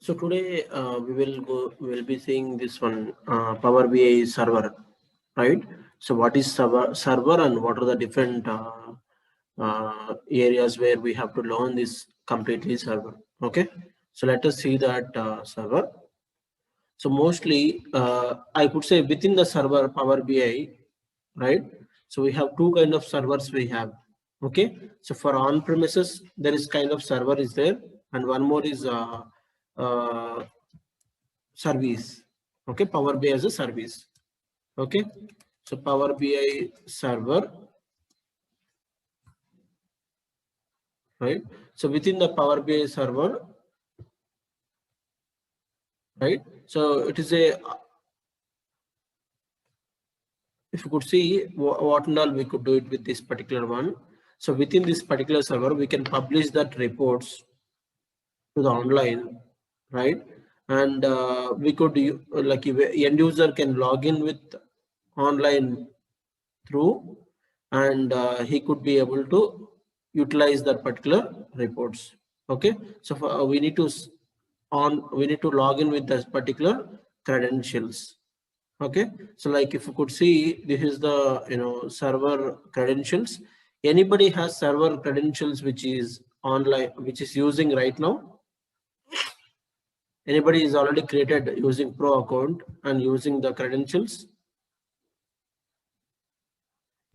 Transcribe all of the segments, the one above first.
So today we will be seeing this one Power BI server, right? So what is server and what are the different areas where we have to learn this completely server? Okay, so let us see that server. So mostly I could say within the server Power BI, right? So we have two kind of servers we have. Okay, so for on premises there is kind of server is there, and one more is uh, service. Okay, Power BI as a service. Okay, so Power BI server, right? So within the Power BI server, right? So it is a, if you could see what and all we could do it with this particular one. So within this particular server, we can publish that reports to the online, right? And we could like if a end user can log in with online through, and he could be able to utilize that particular reports. Okay, so we need to we need to log in with this particular credentials. Okay, so like if you could see, this is the server credentials. Anybody has server credentials which is online, which is using right now? Anybody is already created using pro account and using the credentials?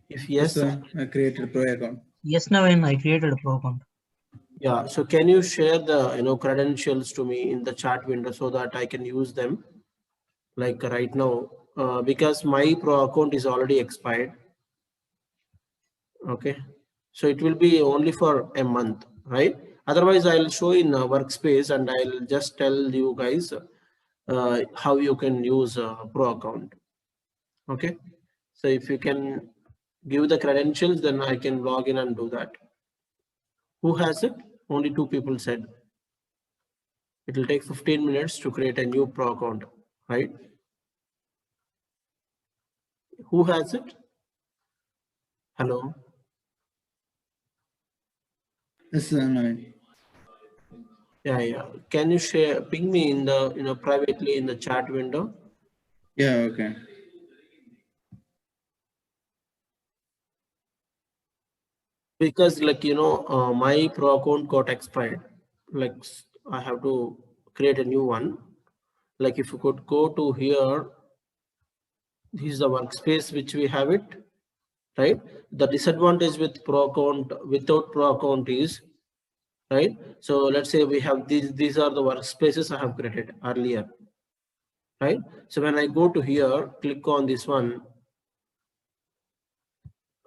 If yes, I created pro account. Yes, Naveen, I created a pro account. yeah. So can you share the credentials to me in the chat window so that I can use them like right now? Because my pro account is already expired. Okay, so it will be only for a month, right? Otherwise, I'll show in workspace and I'll just tell you guys how you can use pro account. Okay, so if you can give the credentials, then I can log in and do that. Who has it? Only two people said. It will take 15 minutes to create a new pro account, right? Who has it? Hello. Yes, Naveen. Yeah. Can you share, ping me in the, privately in the chat window? Yeah, okay. Because like, my pro account got expired. Like I have to create a new one. Like if you could go to here, this is the workspace which we have it, right? The disadvantage with pro account, without pro account is, right? So let's say we have these are the workspaces I have created earlier, right? So when I go to here, click on this one.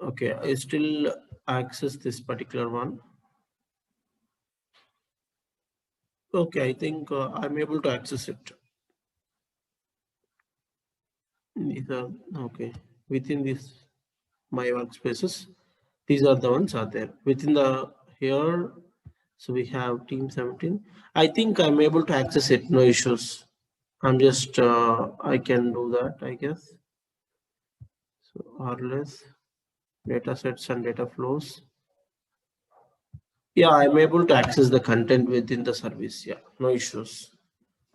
Okay, I still access this particular one. Okay, I think I'm able to access it. These are okay within this my workspaces. These are the ones are there within the here. So we have team 17. I think I'm able to access it. No issues. I'm just I can do that, I guess. So RLS data sets and data flows. Yeah, I'm able to access the content within the service. Yeah, no issues.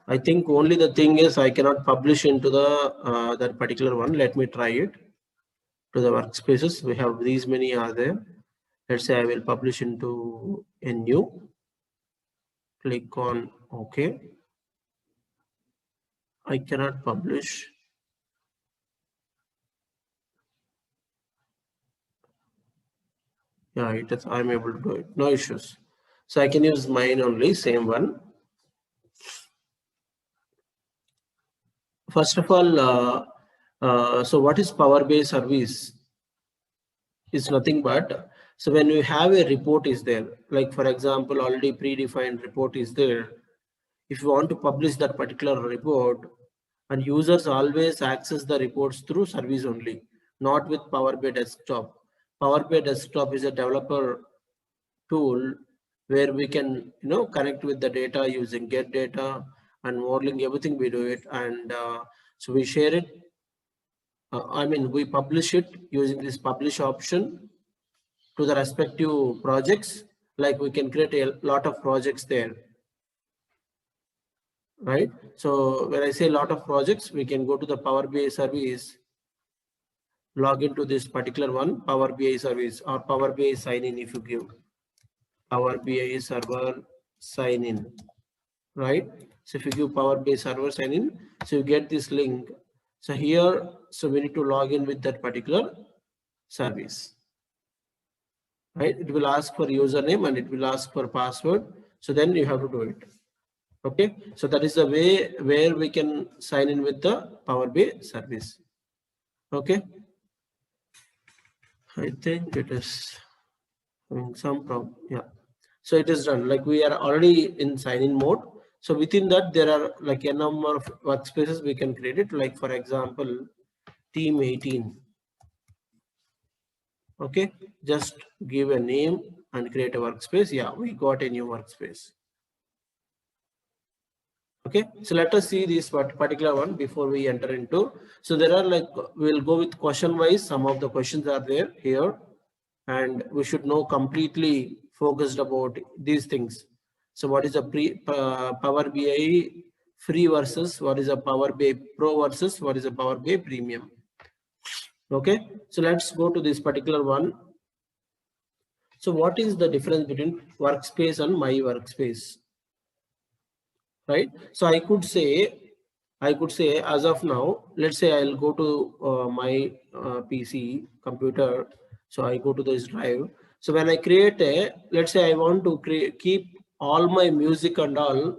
I think only the thing is I cannot publish into the that particular one. Let me try it to the workspaces. We have these many are there. Let's say I will publish into a new. Click on OK. I cannot publish. Yeah, it is. I'm able to do it. No issues. So I can use mine only, same one. First of all, so what is Power BI service? Is nothing but, so when you have a report is there, like for example, already predefined report is there. If you want to publish that particular report, and users always access the reports through service only, not with Power BI Desktop. Power BI Desktop is a developer tool where we can connect with the data using get data and modeling, everything we do it, and so we share it. I mean, we publish it using this publish option to the respective projects. Like we can create a lot of projects there. right? So when I say a lot of projects, we can go to the Power BI service, log into this particular one, Power BI service or Power BI sign in. If you give Power BI server sign in, right? So if you give Power BI server sign in, so you get this link. So here, so we need to log in with that particular service, right? It will ask for username and it will ask for password. So then you have to do it. Okay, so that is the way where we can sign in with the Power BI service. Okay, I think it is having some problem. Yeah, so it is done. Like we are already in sign in mode. So within that, there are like a number of workspaces we can create it. Like for example, team 18. Okay, just give a name and create a workspace. Yeah, we got a new workspace. Okay, so let us see this particular one before we enter into. So there are like, we'll go with question wise. Some of the questions are there here, and we should know completely focused about these things. So what is a Power BI free versus what is a Power BI Pro versus what is a Power BI Premium? Okay, so let's go to this particular one. So what is the difference between workspace and my workspace? Right? So I could say as of now, let's say I'll go to my PC computer. So I go to this drive. So when I create a, let's say I want to keep all my music and all,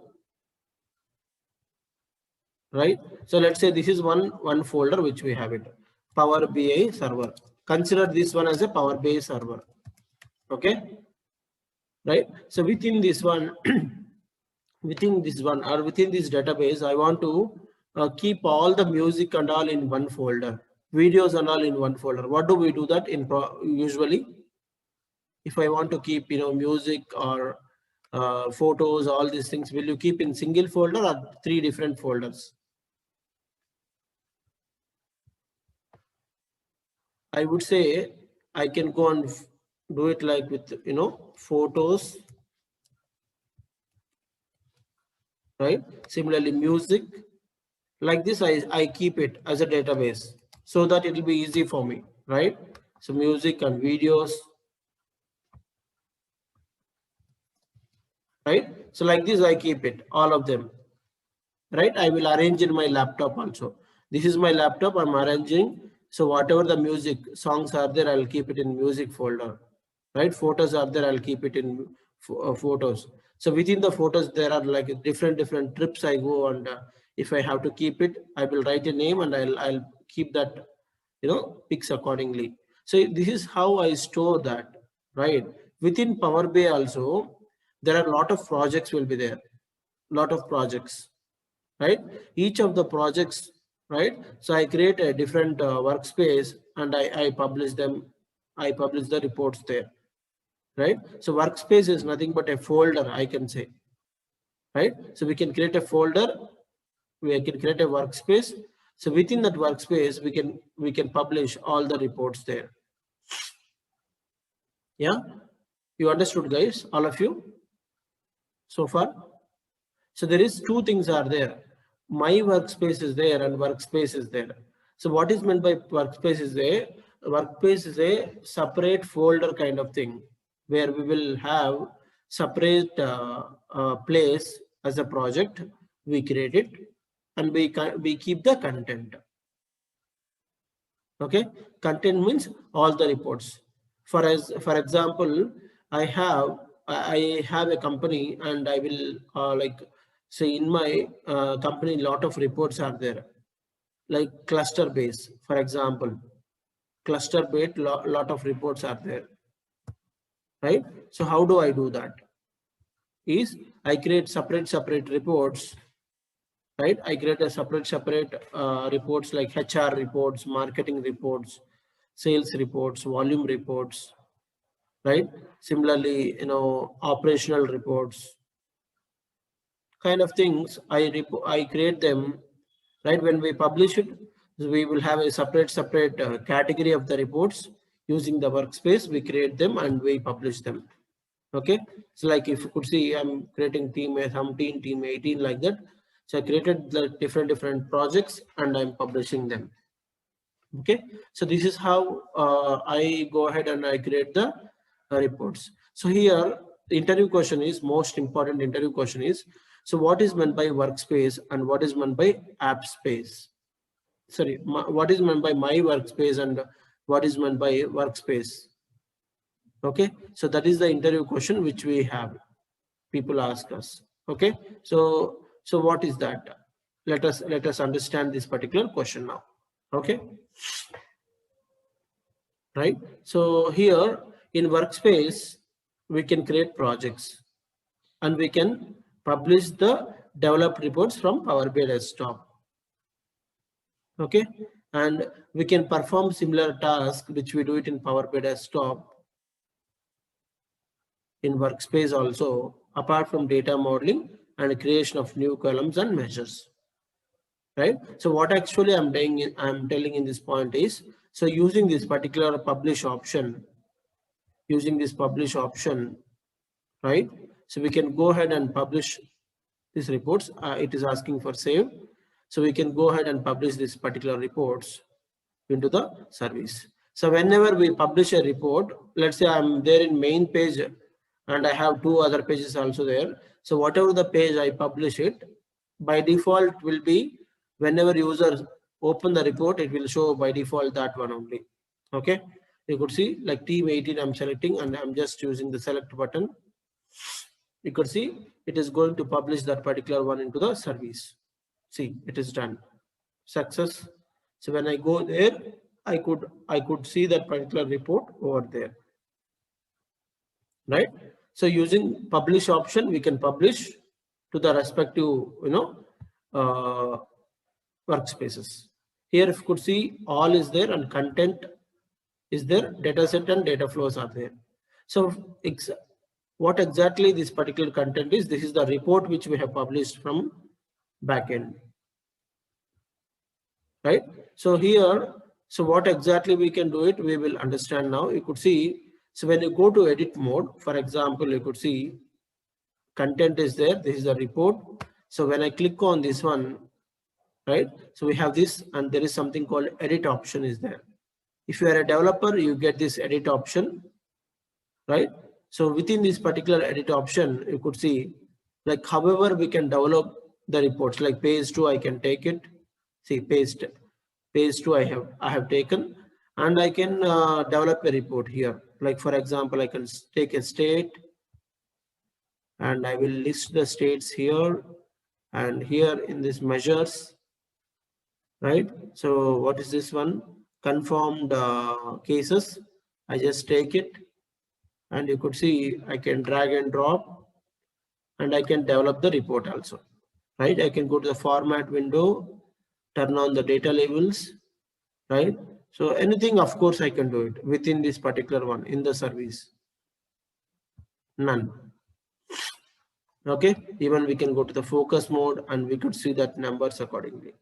right? So let's say this is one folder which we have it, Power BI server. Consider this one as a Power BI server. Okay, right? So within this one, within this database, I want to keep all the music and all in one folder, videos and all in one folder. What do we do that in usually? If I want to keep, music or photos, all these things, will you keep in single folder or 3 different folders? I would say I can go and do it like with, photos, right? Similarly, music, like this, I keep it as a database so that it will be easy for me, right? So music and videos, right? So like this, I keep it, all of them, right? I will arrange in my laptop also. This is my laptop, I'm arranging. So whatever the music songs are there, I'll keep it in music folder, right? Photos are there, I'll keep it in photos. So within the photos, there are like different trips I go, and if I have to keep it, I will write a name and I'll keep that, pics accordingly. So this is how I store that, right? Within Power BI also, there are a lot of projects will be there, lot of projects, right? Each of the projects, right? So I create a different workspace and I publish them. I publish the reports there, right? So workspace is nothing but a folder, I can say, right? So we can create a folder, we can create a workspace. So within that workspace, we can publish all the reports there. Yeah, you understood, guys, all of you so far? So there is 2 things are there. My workspace is there and workspace is there. So what is meant by workspace is workspace is a separate folder kind of thing where we will have separate place as a project. We create it and we keep the content. Okay, content means all the reports. For example, I have a company and I will like say in my company, lot of reports are there, like cluster base, for example, cluster base, lot of reports are there, right? So how do I do that? Is I create separate reports, right? I create a separate reports like HR reports, marketing reports, sales reports, volume reports, right? Similarly, operational reports, kind of things. I create them, right? When we publish it, we will have a separate category of the reports. Using the workspace, we create them and we publish them. Okay, so like if you could see, I'm creating team 18 like that. So I created the different projects and I'm publishing them. Okay, so this is how I go ahead and I create the reports. So here the interview question is most important. Interview question is, so what is meant by workspace and what is meant by app space? Sorry, what is meant by my workspace and what is meant by workspace? Okay, so that is the interview question which we have. People ask us. Okay, so what is that? Let us understand this particular question now. Okay, right? So here in workspace we can create projects and we can publish the developed reports from Power BI Desktop. Okay, and we can perform similar tasks which we do it in Power BI Desktop in workspace also, apart from data modeling and creation of new columns and measures. Right? So what actually I'm telling in this point is, so using this particular publish option, right? So we can go ahead and publish these reports. It is asking for save. So we can go ahead and publish this particular reports into the service. So whenever we publish a report, let's say I'm there in main page and I have 2 other pages also there. So whatever the page I publish it, by default will be whenever users open the report, it will show by default that one only. Okay, you could see like team 18 I'm selecting and I'm just using the select button. You could see it is going to publish that particular one into the service. See, it is done. Success. So when I go there, I could see that particular report over there. Right? So using publish option, we can publish to the respective, workspaces. Here, if you could see, all is there and content is there, data set and data flows are there. So what exactly this particular content is, this is the report which we have published from backend. Right? So here, so what exactly we can do it, we will understand now. You could see, so when you go to edit mode, for example, you could see content is there. This is the report. So when I click on this one, right? So we have this and there is something called edit option is there. If you are a developer, you get this edit option, right? So within this particular edit option, you could see like however we can develop the reports, like page 2, I can take it. See page 2 I have taken and I can develop a report here. Like for example, I can take a state and I will list the states here and here in this measures, right? So what is this one? Confirmed cases. I just take it and you could see I can drag and drop and I can develop the report also, right? I can go to the format window, turn on the data labels, right? So anything, of course, I can do it within this particular one in the service. None. Okay, even we can go to the focus mode and we could see that numbers accordingly.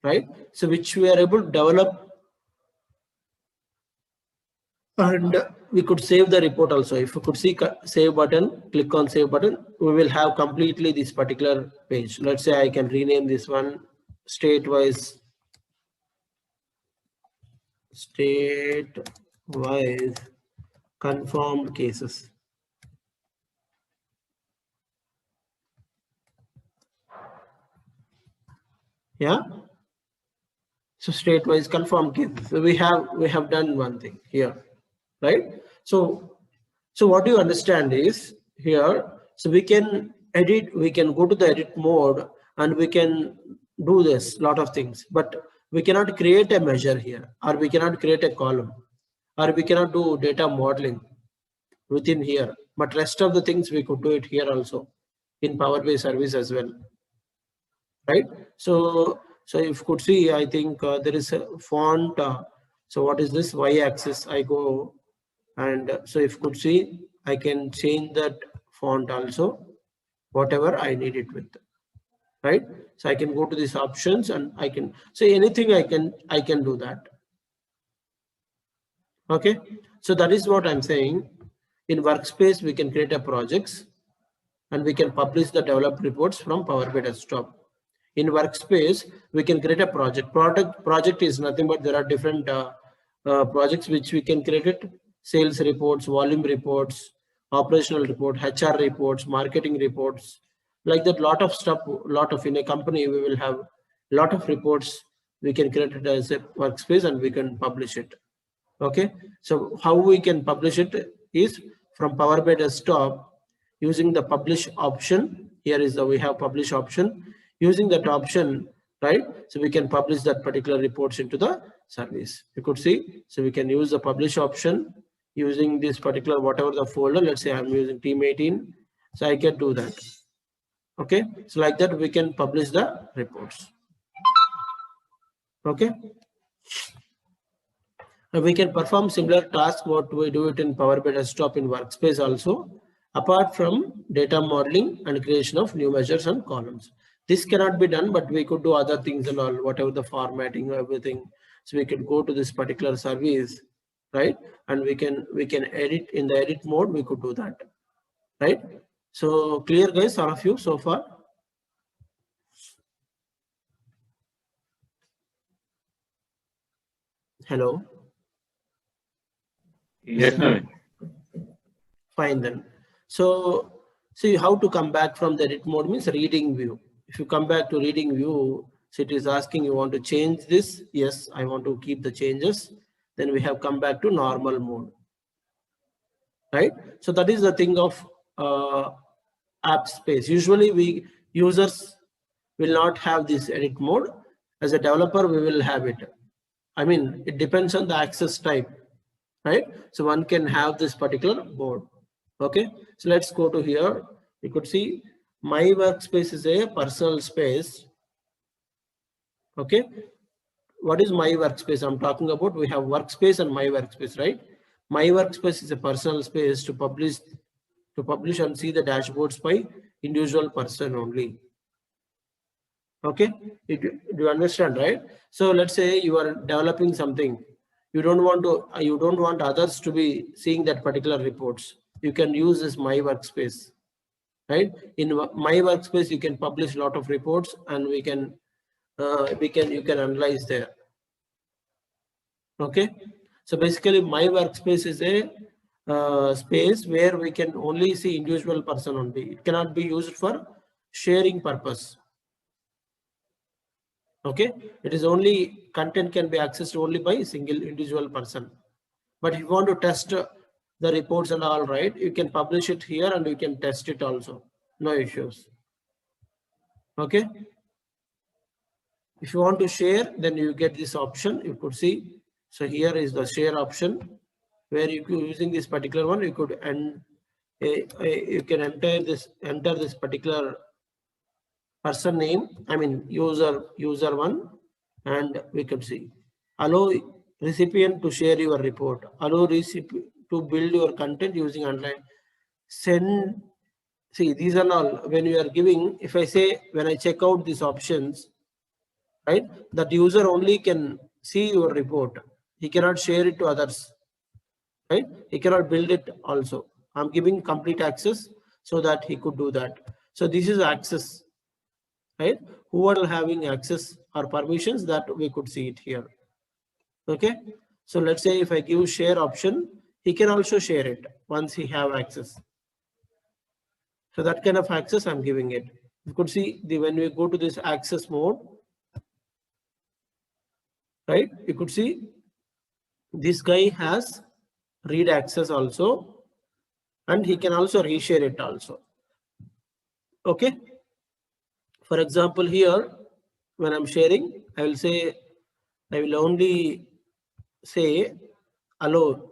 Right? So which we are able to develop and we could save the report also. If you could see save button, click on save button, we will have completely this particular page. Let's say I can rename this one state-wise confirmed cases. Yeah. So state-wise confirmed cases. So we have done one thing here, right? So what you understand is here. So we can edit. We can go to the edit mode and we can do this lot of things, but we cannot create a measure here, or we cannot create a column, or we cannot do data modeling within here. But rest of the things we could do it here also in Power BI service as well, right? So if you could see, I think there is a font. So what is this y-axis? I go and so if you could see, I can change that font also, whatever I need it with, right? So I can go to these options and I can say anything I can do that. Okay, so that is what I'm saying. In workspace, we can create a projects and we can publish the developed reports from Power BI Desktop. In Workspace, we can create a project. Project is nothing but there are different projects which we can create it. Sales reports, volume reports, operational report, HR reports, marketing reports, like that. Lot of stuff. In a company we will have lot of reports. We can create it as a workspace and we can publish it. Okay. So how we can publish it is from Power BI Desktop using the publish option. Here is the we have publish option. Using that option, right? So we can publish that particular reports into the service. You could see. So we can use the publish option using this particular whatever the folder. Let's say I'm using Team 18. So I can do that. Okay. So like that we can publish the reports. Okay. We can perform similar tasks what we do it in Power BI Desktop in Workspace also, apart from data modeling and creation of new measures and columns. This cannot be done, but we could do other things and all, whatever the formatting, everything. So we could go to this particular service, right? And we can edit in the edit mode. We could do that, right? So clear, guys, all of you so far? Hello. Yes, Naveen. Fine then. So see how to come back from the edit mode means reading view. If you come back to reading view, so it is asking you want to change this. Yes, I want to keep the changes. Then we have come back to normal mode, right? So that is the thing of app space. Usually we users will not have this edit mode. As a developer, we will have it. I mean, it depends on the access type, right? So one can have this particular mode. Okay, so let's go to here. You could see my workspace is a personal space. Okay, what is my workspace? I'm talking about we have workspace and my workspace, right? My workspace is a personal space to publish and see the dashboards by individual person only. Okay, do you understand, right? So let's say you are developing something. You don't want others to be seeing that particular reports. You can use this my workspace, right? In my workspace, you can publish a lot of reports, and you can analyze there. Okay, so basically, my workspace is a space where we can only see individual person only. It cannot be used for sharing purpose. Okay, it is only content can be accessed only by single individual person. But if you want to test the reports and all, right, you can publish it here and you can test it also. No issues. Okay. If you want to share, then you get this option. You could see. So here is the share option where you could, using this particular one, you could you can enter this particular person name. I mean user one, and we could see allow recipient to share your report, allow recipient to build your content using underline, send. See, these are all when you are giving. If I say when I check out these options, right, that user only can see your report. He cannot share it to others, right? He cannot build it also. I'm giving complete access so that he could do that. So this is access, right? Who are having access or permissions that we could see it here. Okay. So let's say if I give share option, he can also share it once he have access. So that kind of access I'm giving it. You could see when we go to this access mode, right? You could see this guy has read access also, and he can also reshare it also. Okay. For example, here when I'm sharing, I will only say allow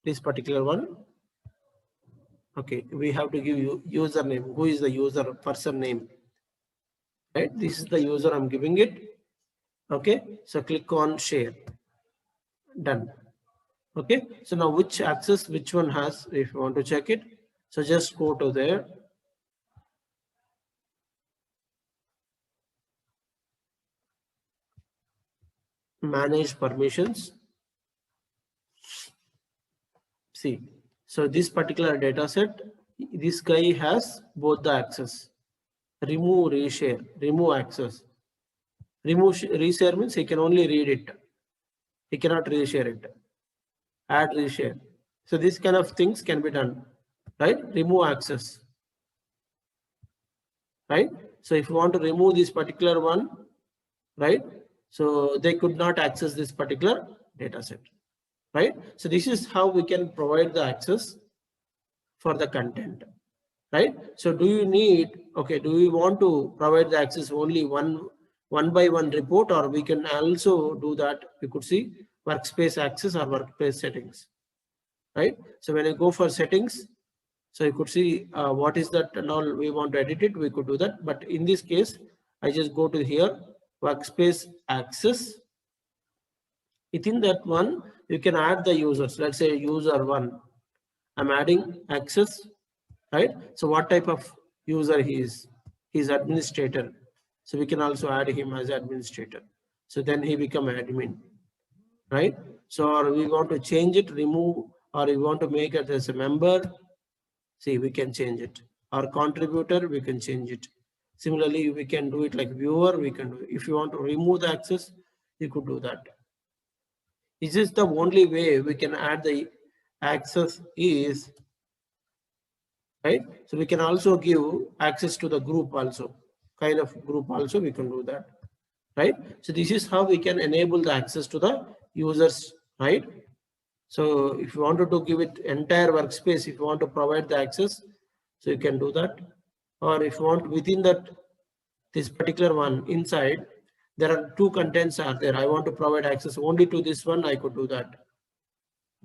this particular one. Okay, we have to give you username. Who is the user person name? Right, this is the user I'm giving it. Okay, so click on share. Done. Okay, so now which access, which one has, if you want to check it, so just go to there. Manage permissions. See, so this particular data set, this guy has both the access. Remove reshare, remove access. Remove reshare means he can only read it. He cannot reshare it. Add reshare. So these kind of things can be done, right? Remove access, right? So if you want to remove this particular one, right? So they could not access this particular data set, right? So this is how we can provide the access for the content, right? So do you need, okay, do we want to provide the access only one by one report, or we can also do that? We could see workspace access or workspace settings, right? So when I go for settings, so you could see what is that and all we want to edit it, we could do that. But in this case, I just go to here, workspace access. Within that one, you can add the users. Let's say user one. I'm adding access, right? So what type of user he is? He's administrator. So we can also add him as administrator. So then he become admin, right? So or we want to change it, remove, or we want to make it as a member. See, we can change it. Or contributor, we can change it. Similarly, we can do it like viewer, we can do it. If you want to remove the access, you could do that. This is the only way we can add the access is, right? So we can also give access to the group also, kind of group also we can do that, right? So this is how we can enable the access to the users, right? So if you wanted to give it entire workspace, if you want to provide the access, so you can do that. Or if you want within that, this particular one inside, there are two contents are there. I want to provide access only to this one, I could do that.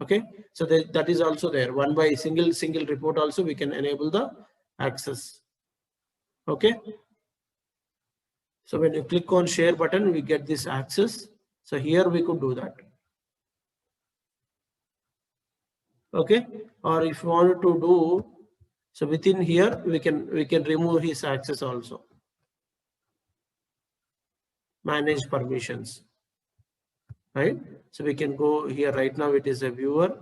Okay, so that is also there. One by single report also we can enable the access. Okay. So when you click on share button, we get this access. So here we could do that. Okay, or if you wanted to do, so within here we can remove his access also. Manage permissions, right? So we can go here. Right now it is a viewer,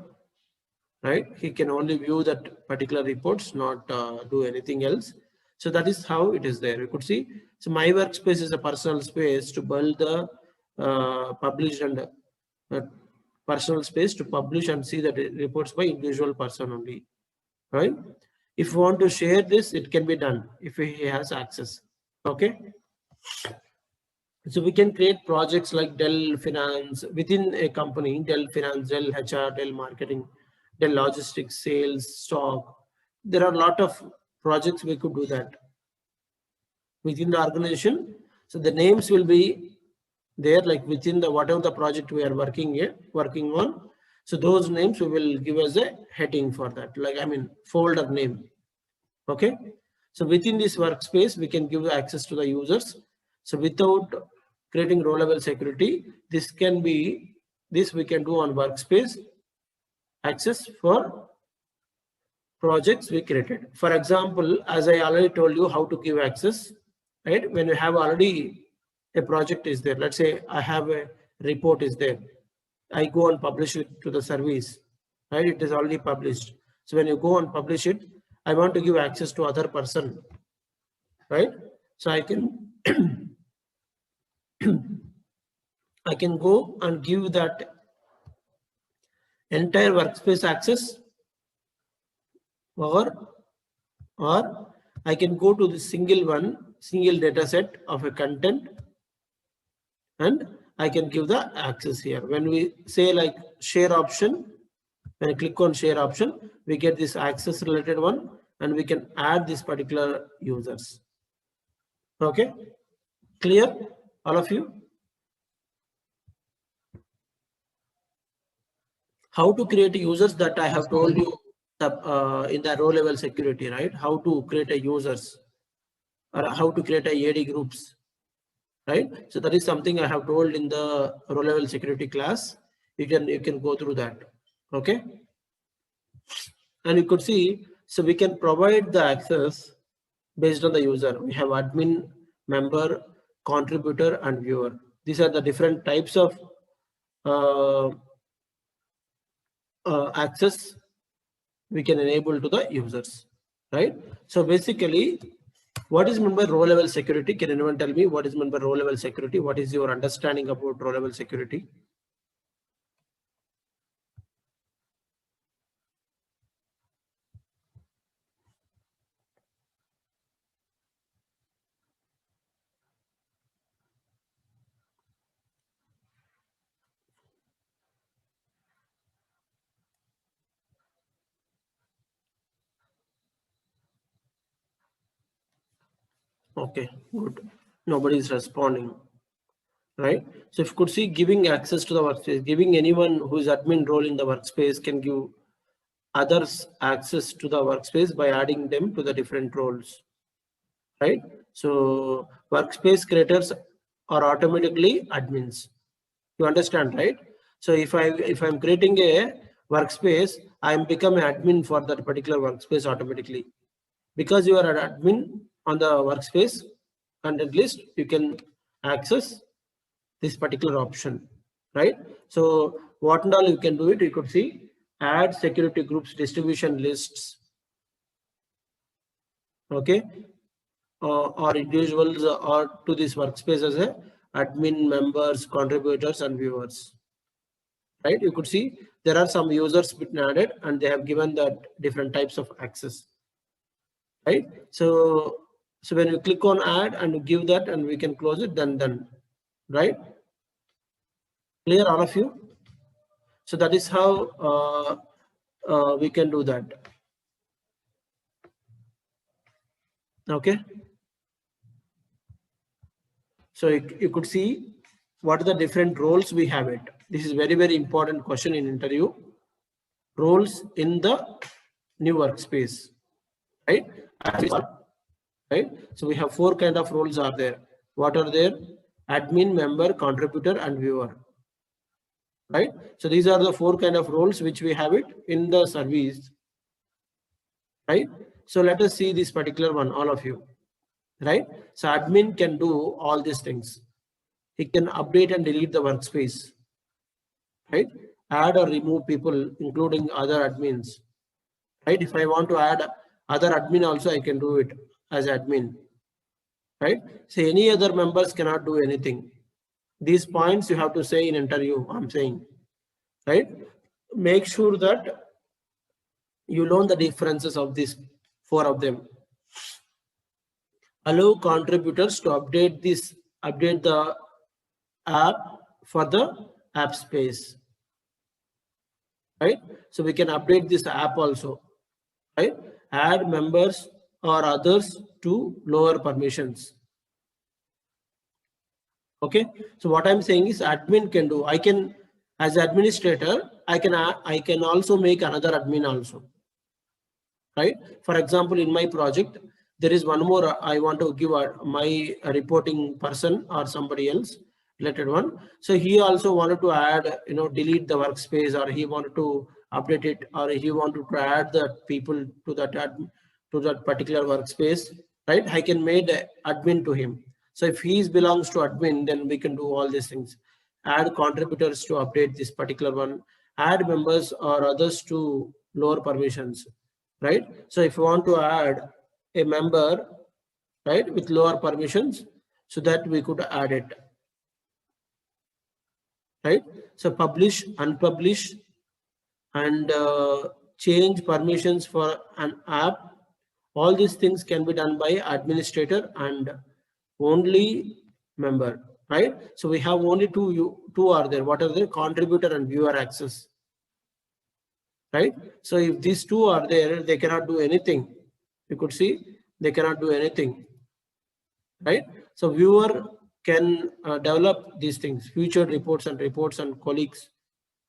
right? He can only view that particular reports, not do anything else. So that is how it is there. You could see. So my workspace is a personal space to build the published and personal space to publish and see the reports by individual person only, right? If you want to share this, it can be done if he has access. Okay. So we can create projects like Dell Finance within a company, Dell Finance, Dell HR, Dell Marketing, Dell Logistics, Sales, Stock. There are a lot of projects we could do that within the organization. So the names will be there, like within the whatever the project we are working on. So those names we will give as a heading for that, like folder name. Okay. So within this workspace, we can give access to the users. So without creating row level security, this we can do on workspace access for projects we created. For example, as I already told you how to give access, right? When you have already a project is there, let's say I have a report is there, I go and publish it to the service, right? It is already published. So when you go and publish it, I want to give access to other person, right? So I can I can go and give that entire workspace access, or I can go to the single data set of a content, and I can give the access here. When we say like share option, when I click on share option, we get this access related one, and we can add this particular users. Okay, clear all of you? How to create users, that I have told you in the row level security, right? How to create a users, or how to create a AD groups, right? So that is something I have told in the row level security class. You can go through that. Okay, and you could see, so we can provide the access based on the user. We have admin, member, contributor, and viewer. These are the different types of access we can enable to the users, right? So basically, what is meant by row level security? Can anyone tell me what is meant by row level security? What is your understanding about row level security? Okay, good. Nobody is responding, right? So if you could see, giving access to the workspace, giving anyone who is admin role in the workspace can give others access to the workspace by adding them to the different roles, right? So workspace creators are automatically admins. You understand, right? So if I'm creating a workspace, I'm become an admin for that particular workspace automatically. Because you are an admin on the workspace content list, you can access this particular option, right? So what and all you can do it, you could see add security groups distribution lists, okay, or individuals or to this workspace as a admin, members, contributors and viewers, right? You could see there are some users been added and they have given that different types of access, right? So when you click on add and you give that and we can close it, then done, right? Clear, all of you? So that is how we can do that. Okay. So you could see what are the different roles we have it. This is very, very important question in interview. Roles in the new workspace, right? Right. So we have 4 kind of roles are there. What are there? Admin, member, contributor, and viewer. Right. So these are the 4 kind of roles which we have it in the service. Right. So let us see this particular one, all of you. Right. So admin can do all these things. He can update and delete the workspace. Right. Add or remove people, including other admins. Right. If I want to add other admin also, I can do it as admin. Right. So any other members cannot do anything. These points you have to say in interview, I'm saying, right? Make sure that you learn the differences of these 4 of them. Allow contributors to update the app for the app space, right? So we can update this app also, right? Add members or others to lower permissions. Okay, so what I'm saying is admin can do, I can, as administrator, I can also make another admin also, right? For example, in my project, there is one more, I want to give my reporting person or somebody else related one. So he also wanted to add, delete the workspace, or he wanted to update it, or he wanted to add the people to that particular workspace, right? I can make admin to him. So if he belongs to admin, then we can do all these things. Add contributors to update this particular one. Add members or others to lower permissions, right? So if you want to add a member, right, with lower permissions, so that we could add it, right? So publish, unpublish, and change permissions for an app. All these things can be done by administrator and only member, right? So we have only two are there. What are there? Contributor and viewer access, right? So if these 2 are there, they cannot do anything. You could see they cannot do anything, right? So viewer can develop these things, featured reports and colleagues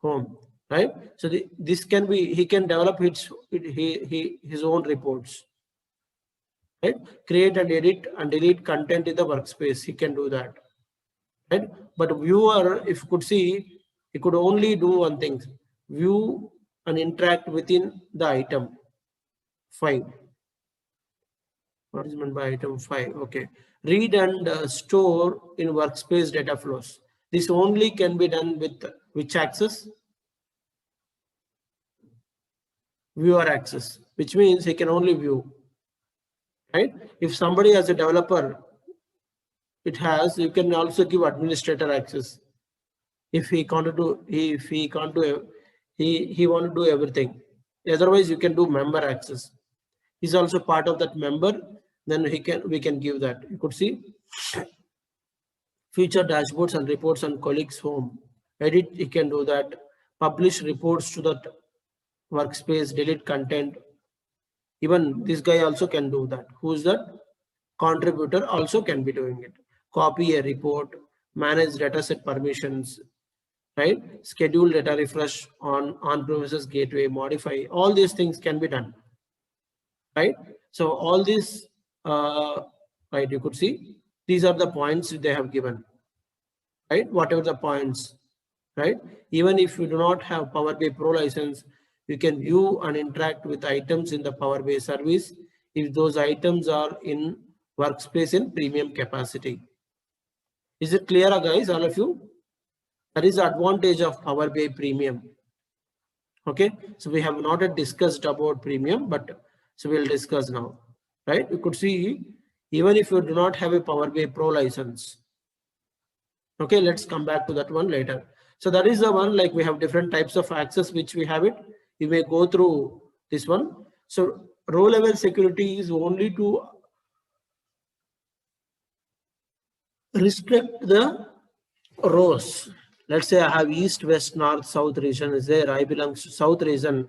home, right? So this can be, he can develop his own reports, right? Create and edit and delete content in the workspace, he can do that, right? But viewer, if you could see, he could only do one thing, view and interact within the item 5. What is meant by item 5? Okay. Read and store in workspace data flows. This only can be done with which access? Viewer access, which means he can only view. right? If somebody as a developer, you can also give administrator access. If he can't do, if he can't do, he want to do everything. Otherwise, you can do member access. He's also part of that member. Then we can give that. You could see feature dashboards and reports on colleagues' home. Edit, he can do that. Publish reports to that workspace, delete content. Even this guy also can do that. Who's that? Contributor also can be doing it. Copy a report, manage dataset permissions, right? Schedule data refresh on on-premises gateway, modify. All these things can be done, right? So all these, right? You could see these are the points they have given, right? Whatever the points, right? Even if you do not have Power BI Pro license, you can view and interact with items in the Power BI service if those items are in workspace in premium capacity. Is it clear, guys, all of you? That is the advantage of Power BI Premium. Okay, so we have not yet discussed about premium, but so we'll discuss now, right? You could see even if you do not have a Power BI Pro license. Okay, let's come back to that one later. So that is the one, like we have different types of access which we have it. You may go through this one. So row level security is only to restrict the rows. Let's say I have east, west, north, south region is there. I belong to south region.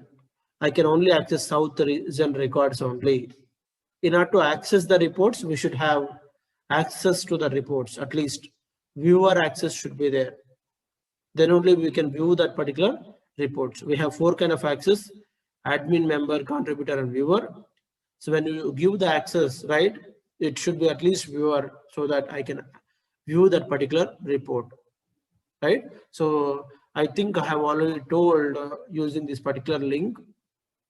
I can only access south region records only. In order to access the reports, we should have access to the reports. At least viewer access should be there. Then only we can view that particular reports. We have 4 kind of access: admin, member, contributor, and viewer. So when you give the access, right, it should be at least viewer so that I can view that particular report, right? So I think I have already told using this particular link,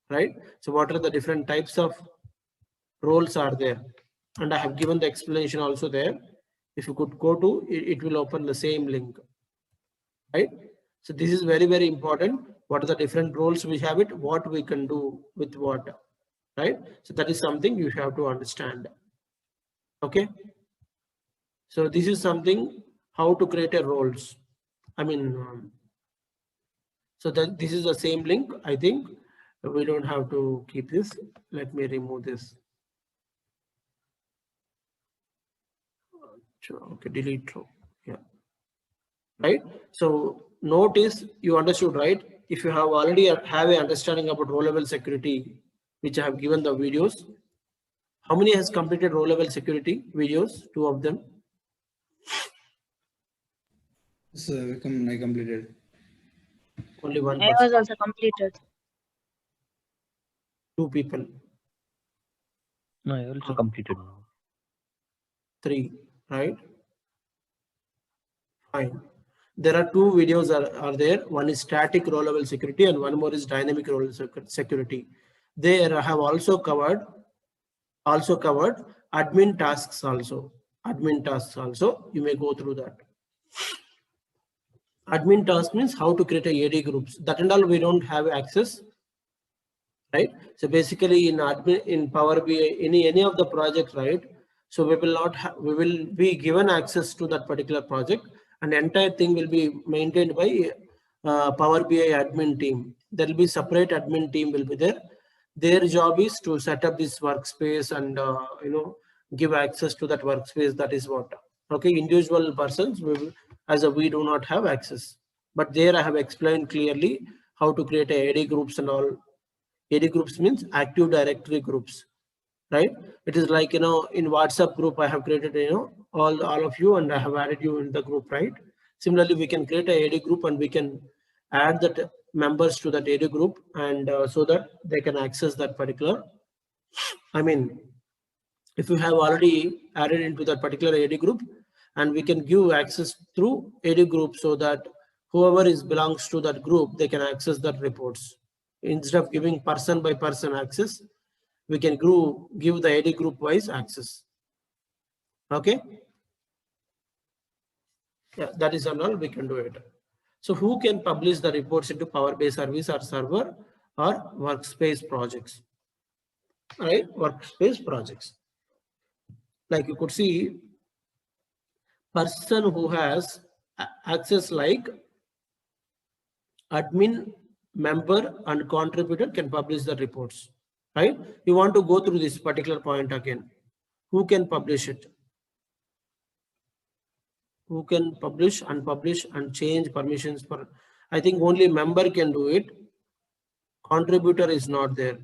right? So what are the different types of roles are there? And I have given the explanation also there. If you could go to it, it will open the same link, right? So this is very, very important. What are the different roles we have it? What we can do with what, right? So that is something you have to understand. Okay. So this is something how to create a roles. I mean, so that this is the same link. I think we don't have to keep this. Let me remove this. Okay, delete row. Yeah. Right. So notice you understood, right? If you have already have an understanding about row level security, which I have given the videos. How many has completed row level security videos? 2 of them. So I completed. Only 1 I person. was also completed. 2 people. No, I also completed. 3, right? Fine. There are 2 videos are there. One is static row level security and one more is dynamic row level security. There I have also covered admin tasks also. Admin tasks also. You may go through that. Admin task means how to create a AD groups. That and all we don't have access, right? So basically in admin, in Power BI, any of the project, right? So we will be given access to that particular project, and the entire thing will be maintained by Power BI admin team. There will be separate admin team will be there. Their job is to set up this workspace and give access to that workspace. That is what. Okay, individual persons we do not have access, but there I have explained clearly how to create a AD groups and all. AD groups means active directory groups, right? It is like, in WhatsApp group, I have created, all of you and I have added you in the group, right? Similarly, we can create a AD group and we can add that members to that AD group, and so that they can access that particular. I mean, if you have already added into that particular AD group, and we can give access through AD group so that whoever belongs to that group, they can access that reports. Instead of giving person by person access, we can give the AD group wise access. Okay. Yeah, that is all we can do it. So who can publish the reports into Power BI service or server or workspace projects? Right, workspace projects. like you could see, person who has access like admin, member and contributor can publish the reports, right? You want to go through this particular point again. Who can publish it? Who can publish, unpublish and change permissions for? I think only member can do it. Contributor is not there.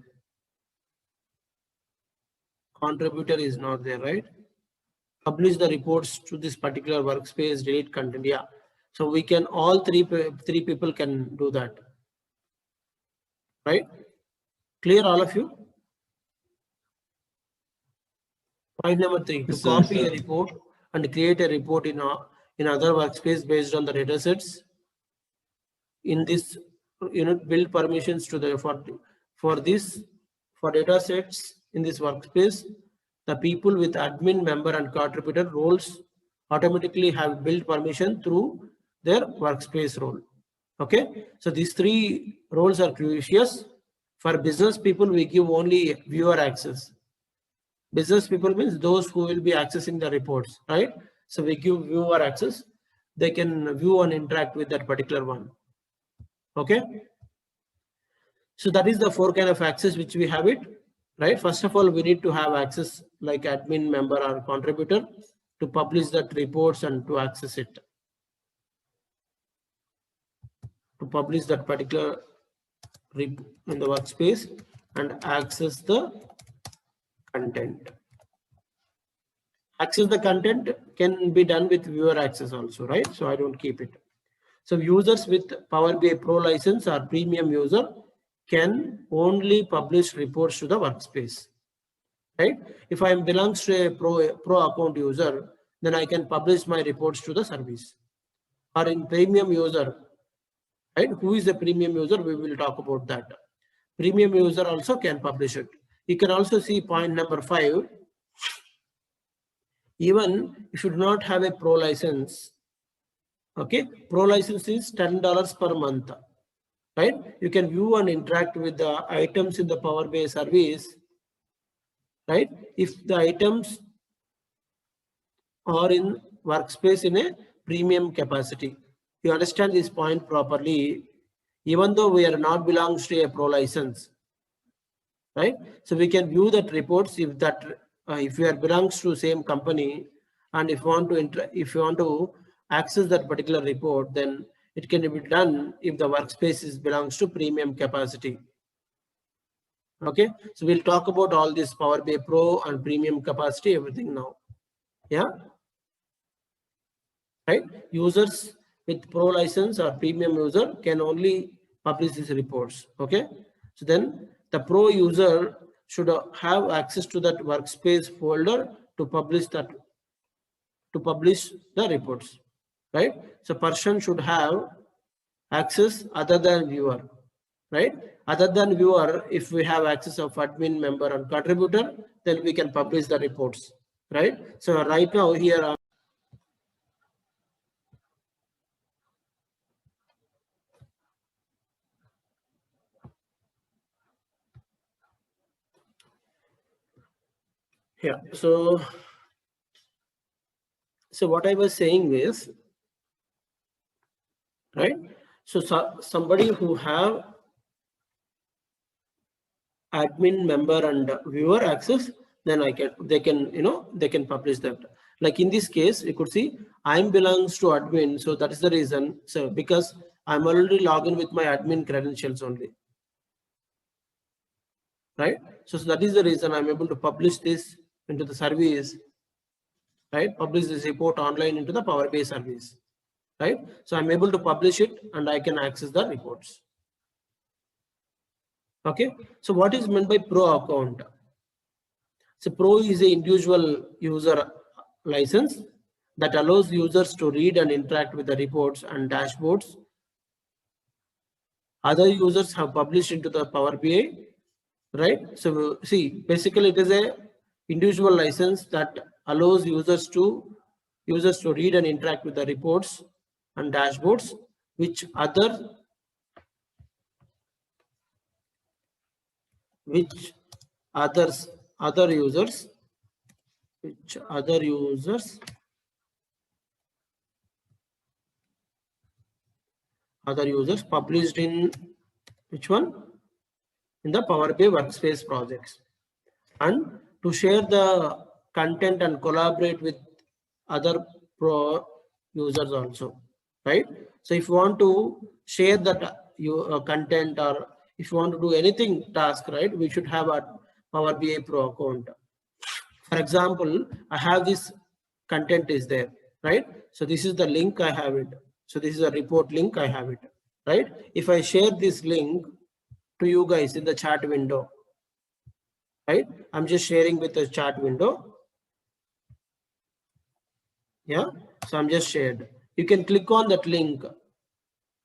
Contributor is not there, right? Publish the reports to this particular workspace, delete content. Yeah. So we can, all three people can do that. Right? Clear, all of you? Point number 3, to Yes, sir. copy a report and create a report in other workspace based on the data sets. In this unit, build permissions to the for data sets in this workspace. The people with admin, member and contributor roles automatically have built permission through their workspace role. Okay, so these 3 roles are crucial. For business people, we give only viewer access. Business people means those who will be accessing the reports, right? So we give viewer access. They can view and interact with that particular one. Okay. So that is the 4 kind of access which we have it, right? First of all, we need to have access like admin, member or contributor to publish that reports and to access it. To publish that particular in the workspace and access the content. Access the content can be done with viewer access also, right? So I don't keep it. So users with Power BI Pro license or premium user can only publish reports to the workspace, right? If I belongs to a pro account user, then I can publish my reports to the service. Or in premium user, right? Who is the premium user? We will talk about that. Premium user also can publish it. You can also see point number 5. Even if you do not have a pro license, okay, pro license is $10 per month, right? You can view and interact with the items in the Power BI service, right? If the items are in workspace in a premium capacity. You understand this point properly, even though we are not belongs to a pro license, right? So we can view that reports if that if we are belongs to same company, and if you want to access that particular report, then it can be done if the workspace belongs to premium capacity. Okay, so we'll talk about all this Power BI Pro and premium capacity, everything now. Yeah, right? Users with pro license or premium user can only publish these reports. Okay, so then the pro user should have access to that workspace folder to publish the reports, right? So person should have access other than viewer, right? Other than viewer, if we have access of admin, member and contributor, then we can publish the reports, right? So right now here yeah, so what I was saying is, right? So somebody who have admin, member and viewer access, then they can publish that. Like in this case, you could see I'm belongs to admin, so that is the reason. So because I'm already logged in with my admin credentials only, right? So that is the reason I'm able to publish this into the service, right? Publish this report online into the Power BI service, right? So I'm able to publish it and I can access the reports. Okay, so what is meant by pro account? So pro is a individual user license that allows users to read and interact with the reports and dashboards. Other users have published into the Power BI, right? So see, basically it is a individual license that allows users to read and interact with the reports and dashboards, which other users which other users published in which one? In the Power BI workspace projects, and to share the content and collaborate with other pro users also, right? So if you want to share that content, or if you want to do anything task, right, we should have a Power BI Pro account. For example, I have this content is there, right? So this is the link, I have it. So this is a report link, I have it, right? If I share this link to you guys in the chat window, right? I'm just sharing with the chat window. Yeah, so I'm just shared. You can click on that link,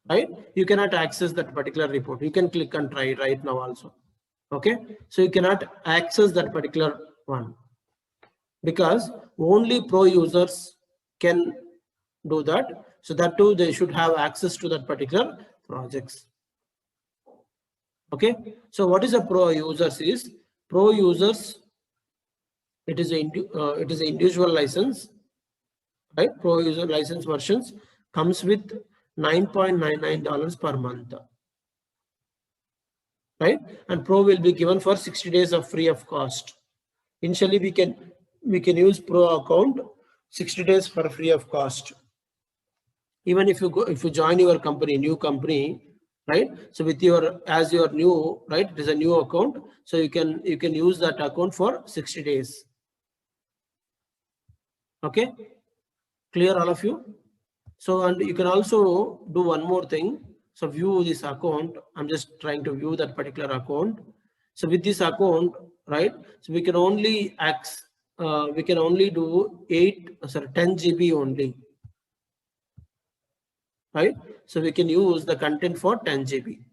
right? You cannot access that particular report. You can click and try right now also. Okay, so you cannot access that particular one because only pro users can do that. So that too, they should have access to that particular projects. Okay, so what is a pro users is? Pro users, it is an individual license, right? Pro user license versions comes with $9.99 per month, right? And pro will be given for 60 days of free of cost. Initially, we can use pro account 60 days for free of cost. Even if you join your company, new company, right? So with your new, right, it is a new account, so you can use that account for 60 days. Okay, clear all of you? So, and you can also do one more thing. So view this account. I'm just trying to view that particular account. So with this account, right, so we can only do 10 GB only, right? So we can use the content for 10 GB,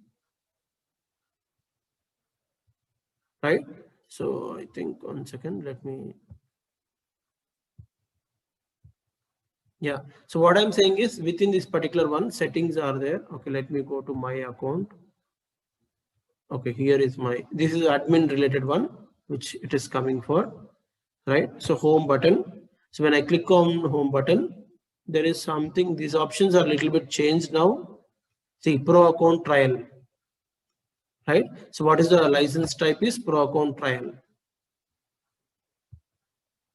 right? So I think 1 second, let me. Yeah, so what I'm saying is within this particular one, settings are there. Okay, let me go to my account. Okay, here is this is admin related one, which it is coming for, right? So home button. So when I click on home button, there is something, these options are a little bit changed now. See, pro account trial, right? So what is the license type is pro account trial,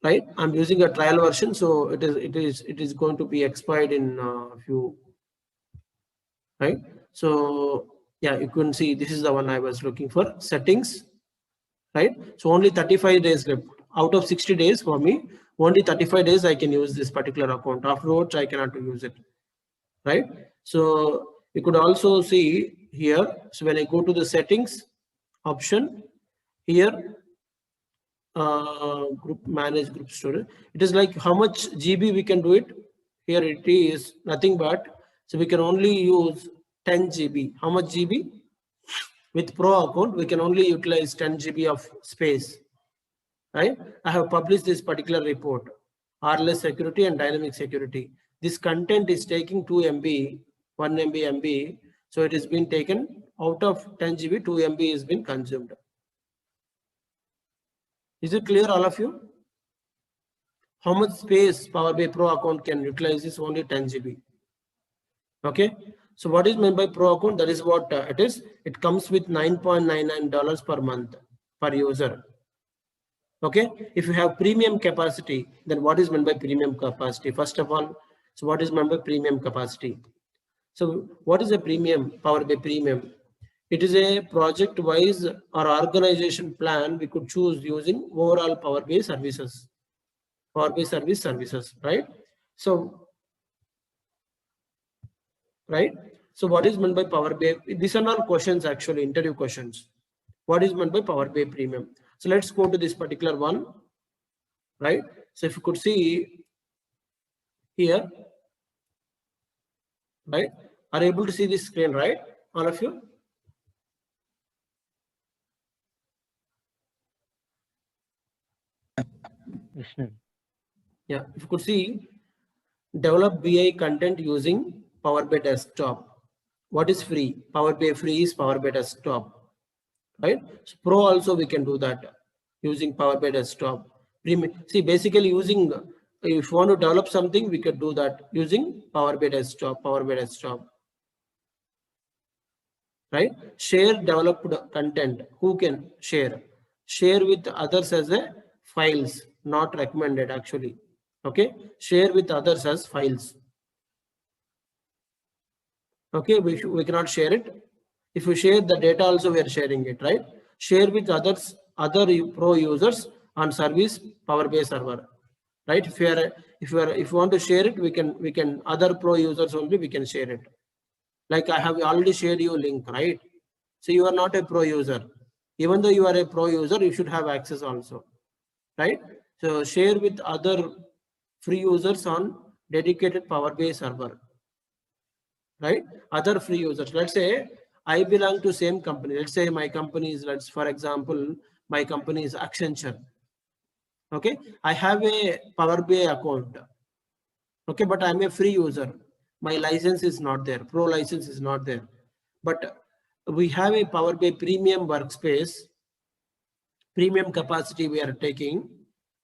right? I'm using a trial version, so it is going to be expired in a few, right? So yeah, you can see this is the one I was looking for. Settings, right? So only 35 days left out of 60 days for me. Only 35 days I can use this particular account. Afterwards, I cannot use it, right? So you could also see here. So when I go to the settings option here, group manage group storage, it is like how much GB we can do it. Here it is nothing but, so we can only use 10 GB. How much GB? With pro account, we can only utilize 10 GB of space, right? I have published this particular report, RLS security and dynamic security. This content is taking 2 MB, 1 MB. So it has been taken out of 10 GB, 2 MB has been consumed. Is it clear, all of you? How much space Power BI Pro account can utilize is only 10 GB. Okay. So what is meant by Pro account? That is what it is. It comes with $9.99 per month per user. Okay. If you have premium capacity, then what is meant by premium capacity? First of all, so what is meant by premium capacity? So what is a premium, Power BI premium? It is a project-wise or organization plan we could choose using overall Power BI services. Power BI services, right? So, right? So what is meant by Power BI? These are all questions, actually, interview questions. What is meant by Power BI Premium? So let's go to this particular one, right? So if you could see here, right? Are you able to see this screen, right? All of you? Yes, ma'am. Yeah, if you could see, develop BI content using Power BI Desktop. What is free? Power BI free is Power BI Desktop, right? So Pro also we can do that using Power BI Desktop. See, basically using, if you want to develop something, we could do that using Power BI Desktop, right? Share developed content. Who can share? Share with others as a files, not recommended actually. Okay, share with others as files. Okay, we cannot share it. If you share the data also, we are sharing it, right? Share with other pro users on service Power BI server, right? If you want to share it, we can other pro users only we can share it. Like I have already shared you link, right? So you are not a pro user. Even though you are a pro user, you should have access also, right? So share with other free users on dedicated Power BI server, right? Other free users. Let's say I belong to same company. Let's say my company is, for example, my company is Accenture. Okay, I have a Power BI account. Okay, but I'm a free user. My license is not there. Pro license is not there. But we have a Power BI premium workspace, premium capacity we are taking.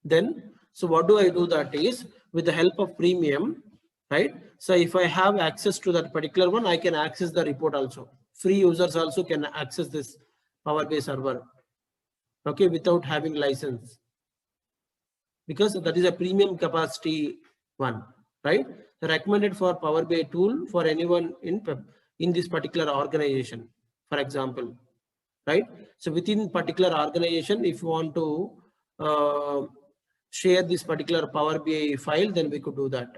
Then, so what do I do? That is with the help of premium, right? So if I have access to that particular one, I can access the report also. Free users also can access this Power BI server, okay, without having license, because that is a premium capacity one, right? Recommended for Power BI tool for anyone in this particular organization, for example, right? So within particular organization, if you want to share this particular Power BI file, then we could do that.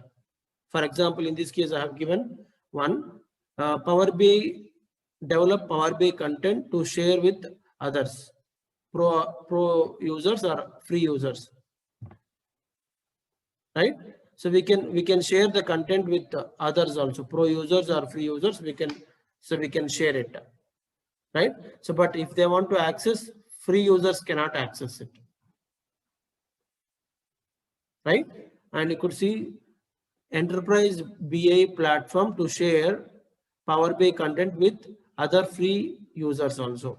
For example, in this case, I have given one Power BI, develop Power BI content to share with others, pro users or free users, right? So we can share the content with others also, pro users or free users. We can share it, right? So, but if they want to access, free users cannot access it, right? And you could see enterprise BI platform to share Power BI content with other free users also,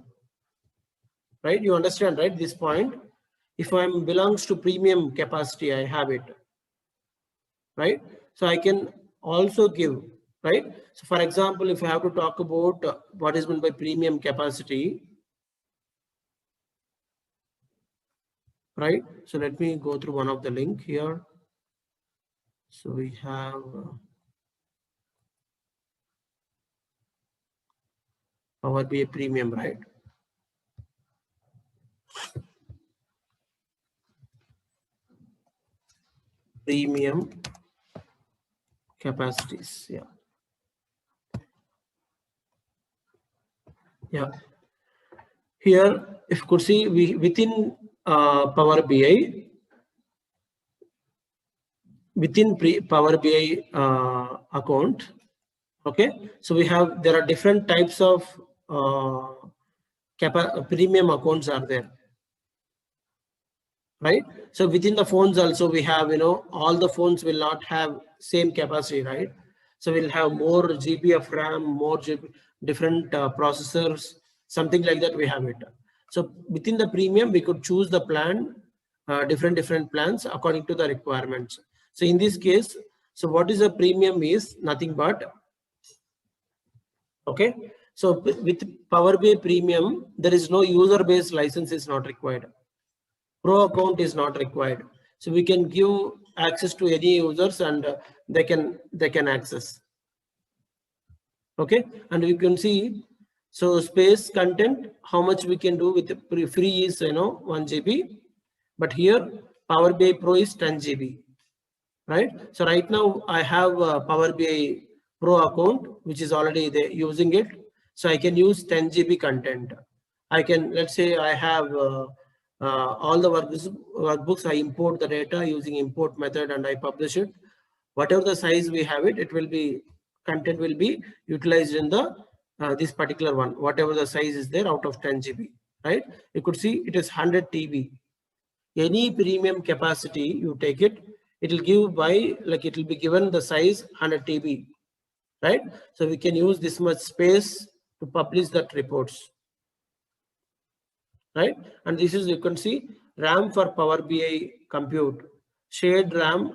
right? You understand, right? This point, if I belongs to premium capacity, I have it, right? So I can also give, right? So for example, if I have to talk about what is meant by premium capacity, right? So let me go through one of the link here. So we have Power BI premium, right? Premium capacities, yeah. Yeah. Here, if you could see, we within Power BI, within Power BI account, okay. So we have, there are different types of premium accounts are there, right? So within the phones also we have, all the phones will not have same capacity, right? So we'll have more GB of RAM, more GB, different processors, something like that we have it. So within the premium, we could choose the plan, different plans according to the requirements. So in this case, so what is a premium is nothing but, okay. So with Power BI premium, there is no user-based license is not required. Pro account is not required. So we can give access to any users and they can access. Okay, and you can see, so space content, how much we can do with the free is 1 GB, but here Power BI Pro is 10 GB, right? So right now I have a Power BI Pro account which is already there using it, so I can use 10 GB content. I can, let's say I have all the workbooks, I import the data using import method and I publish it. Whatever the size we have it will be, content will be utilized in the this particular one, whatever the size is there out of 10 GB, right? You could see it is 100 TB. Any premium capacity you take it, it will give by, like it will be given the size 100 TB, right? So we can use this much space to publish that reports, right? And this is, you can see, RAM for Power BI compute, shared RAM,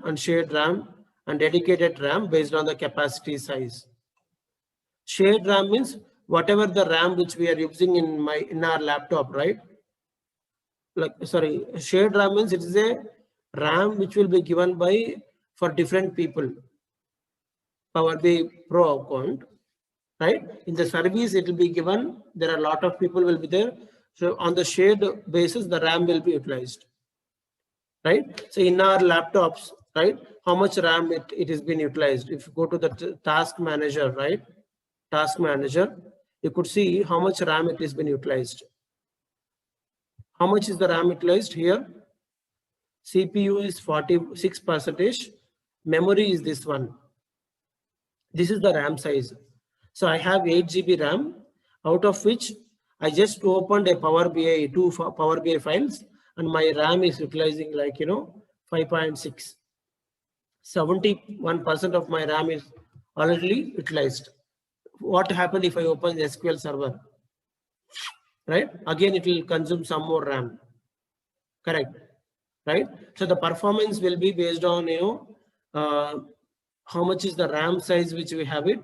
and dedicated RAM based on the capacity size. Shared RAM means whatever the RAM which we are using in our laptop, right? Shared RAM means it is a RAM which will be given by for different people. Power BI Pro account, right? In the service, it will be given. There are a lot of people will be there. So on the shared basis, the RAM will be utilized, right? So in our laptops, right, how much RAM it has been utilized. If you go to the task manager, right, task manager, you could see how much RAM it has been utilized. How much is the RAM utilized here? CPU is 46%. Memory is this one. This is the RAM size. So I have 8 GB RAM, out of which I just opened a Power BI, two Power BI files, and my RAM is utilizing 5.6. 71% of my RAM is already utilized. What happened if I open the SQL server? Right? Again, it will consume some more RAM. Correct. Right? So the performance will be based on, how much is the RAM size which we have it,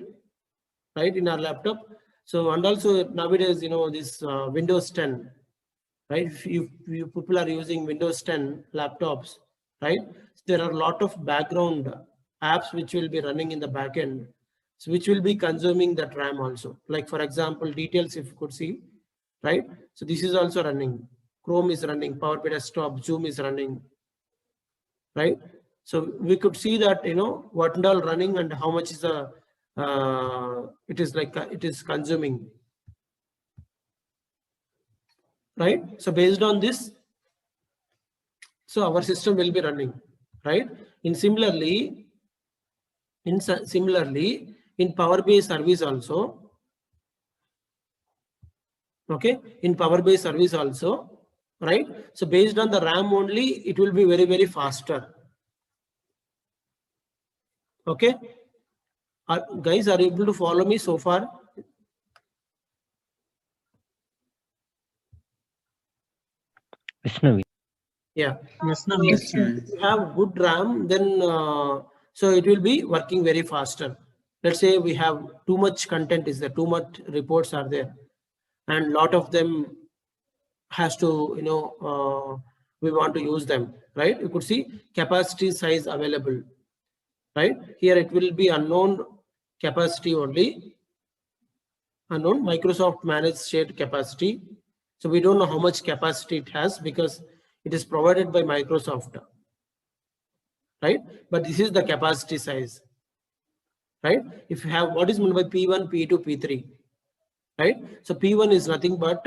right, in our laptop. So, and also nowadays, this Windows 10, right? If you people are using Windows 10 laptops, right? There are a lot of background apps which will be running in the backend, so which will be consuming that RAM also. Like for example, details, if you could see, right? So this is also running. Chrome is running, Power BI Desktop, Zoom is running, right? So we could see that, what and all running and how much is the it is consuming, right? So based on this, so our system will be running, right? Similarly, in Power BI service also, okay, in Power BI service also, right? So based on the RAM only, it will be very, very faster. Okay, guys, are you able to follow me so far? Vishnu, Yeah. Yes, no, Yes, If you have good RAM, then so it will be working very faster. Let's say we have too much content is there, too much reports are there, and lot of them has to, we want to use them, right? You could see capacity size available, right? Here it will be unknown capacity only, unknown Microsoft managed shared capacity. So we don't know how much capacity it has because it is provided by Microsoft, right? But this is the capacity size, right? If you have, what is meant by P1, P2, P3, right? So P1 is nothing but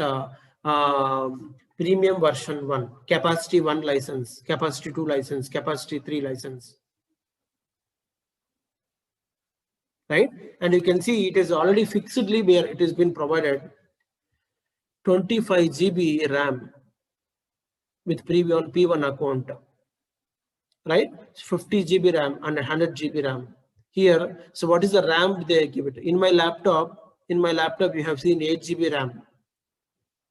premium version 1, capacity 1 license, capacity 2 license, capacity 3 license, right? And you can see it is already fixedly where it has been provided 25 GB RAM with P1 account, right? 50 GB RAM and 100 GB RAM here. So what is the RAM they give it? In my laptop, you have seen 8 GB RAM,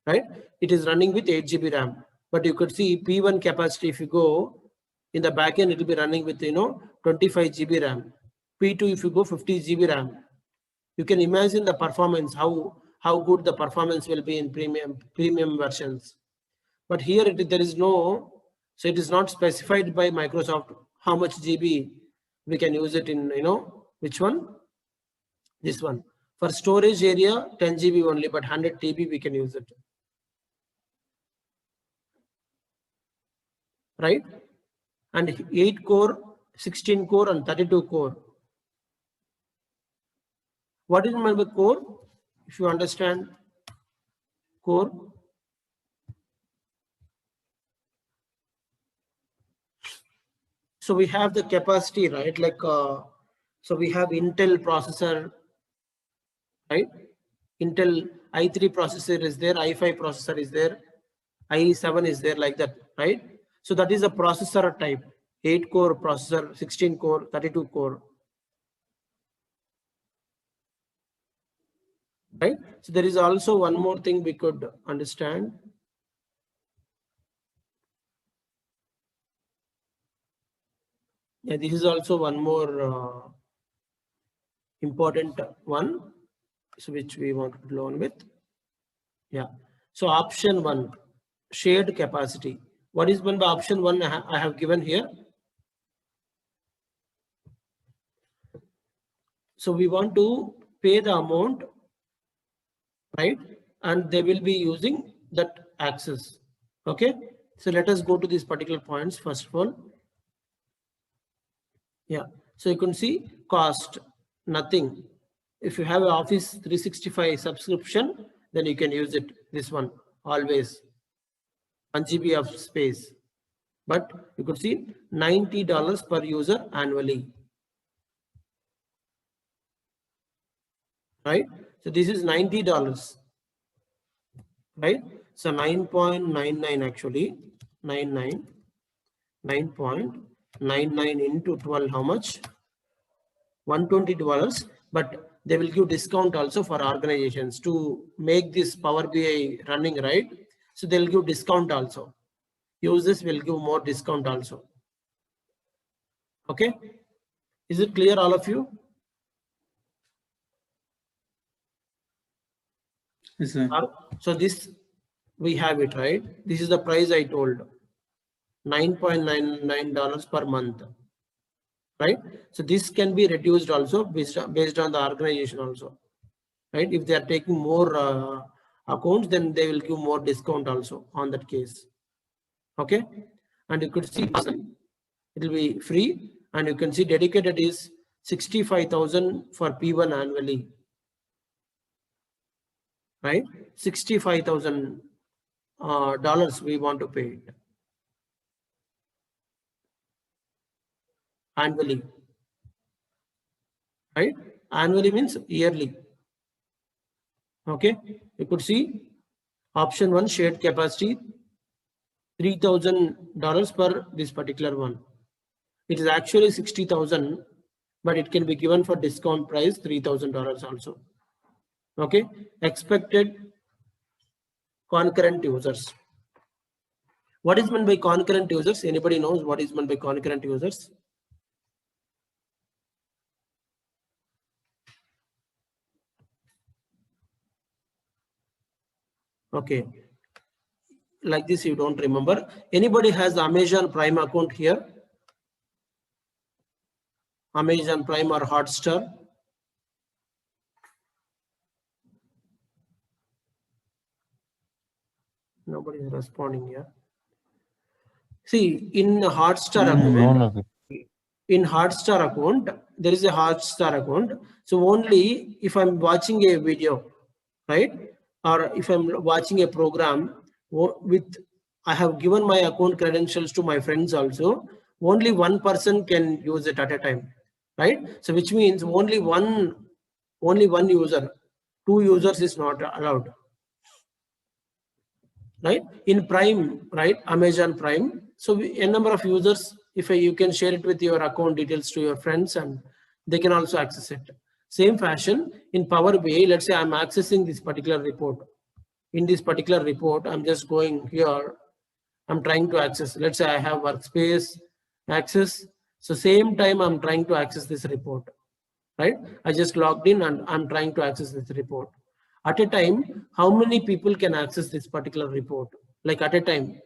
right? It is running with 8 GB RAM, but you could see P1 capacity. If you go in the backend, it will be running with 25 GB RAM. P2, if you go 50 GB RAM, you can imagine the performance, how good the performance will be in premium versions. But here there is no, so it is not specified by Microsoft how much GB we can use it in, which one? This one. For storage area, 10 GB only, but 100 TB we can use it. Right? And 8 core, 16 core and 32 core. What is meant by core? If you understand core, so we have the capacity, right? So we have Intel processor, right? Intel i3 processor is there, i5 processor is there, i7 is there, like that, right? So that is a processor type, 8 core processor, 16 core, 32 core, right? So there is also one more thing we could understand. Yeah, this is also one more important one, so which we want to learn with. Yeah. So option 1, shared capacity. What is meant by option 1? I have given here. So we want to pay the amount, right? And they will be using that access. Okay. So let us go to these particular points first of all. Yeah. So you can see cost, nothing. If you have an Office 365 subscription, then you can use it. This one always 1 GB of space. But you could see $90 per user annually. Right? So this is $90. Right? So 9.99 actually. 9.99 into 12, how much? $120. But they will give discount also for organizations to make this Power BI running, right? So they'll give discount also. Users will give more discount also. Okay. Is it clear, all of you? Yes, sir. So this, we have it, right? This is the price I told. $9.99 per month. Right? So this can be reduced also based on the organization also. Right? If they are taking more accounts, then they will give more discount also on that case. Okay. And you could see it will be free, and you can see dedicated is 65,000 for P1 annually. Right? $65,000 we want to pay it annually. Right? Annually means yearly. Okay. You could see option 1, shared capacity, $3,000 per this particular one. It is actually 60,000, but it can be given for discount price $3,000 also. Okay. Expected concurrent users. What is meant by concurrent users? Anybody knows what is meant by concurrent users? Okay. Like this, you don't remember. Anybody has Amazon Prime account here? Amazon Prime or Hotstar? Nobody is responding here. See, in Hotstar account, in Hotstar account, there is a Hotstar account. So only if I'm watching a video, right? Or if I'm watching a program with, I have given my account credentials to my friends also, only one person can use it at a time, right? So which means only one user, 2 users is not allowed. Right? In Prime, right? Amazon Prime. So a number of users, if you can share it with your account details to your friends, and they can also access it. Same fashion in Power BI, let's say I'm accessing this particular report. In this particular report, I'm just going here. I'm trying to access, let's say I have workspace access. So same time I'm trying to access this report, right? I just logged in and I'm trying to access this report. At a time, how many people can access this particular report? Like at a time,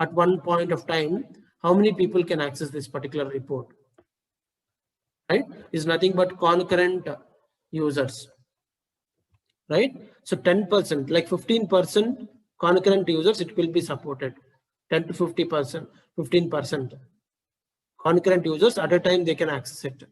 at one point of time, how many people can access this particular report? Right? Is nothing but concurrent users. Right? So 10%, like 15% concurrent users, it will be supported. 10 to 50%, 15% concurrent users at a time they can access it.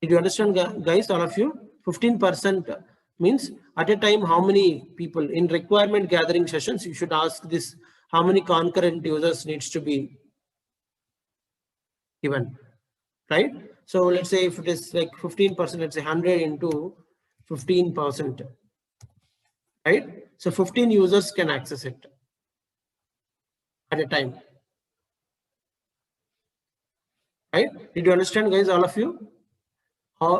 Did you understand, guys, all of you? 15% means at a time how many people. In requirement gathering sessions, you should ask this, how many concurrent users needs to be given, right? So let's say if it is like 15%, let's say 100 into 15%, right? So 15 users can access it at a time, right? Did you understand, guys, all of you?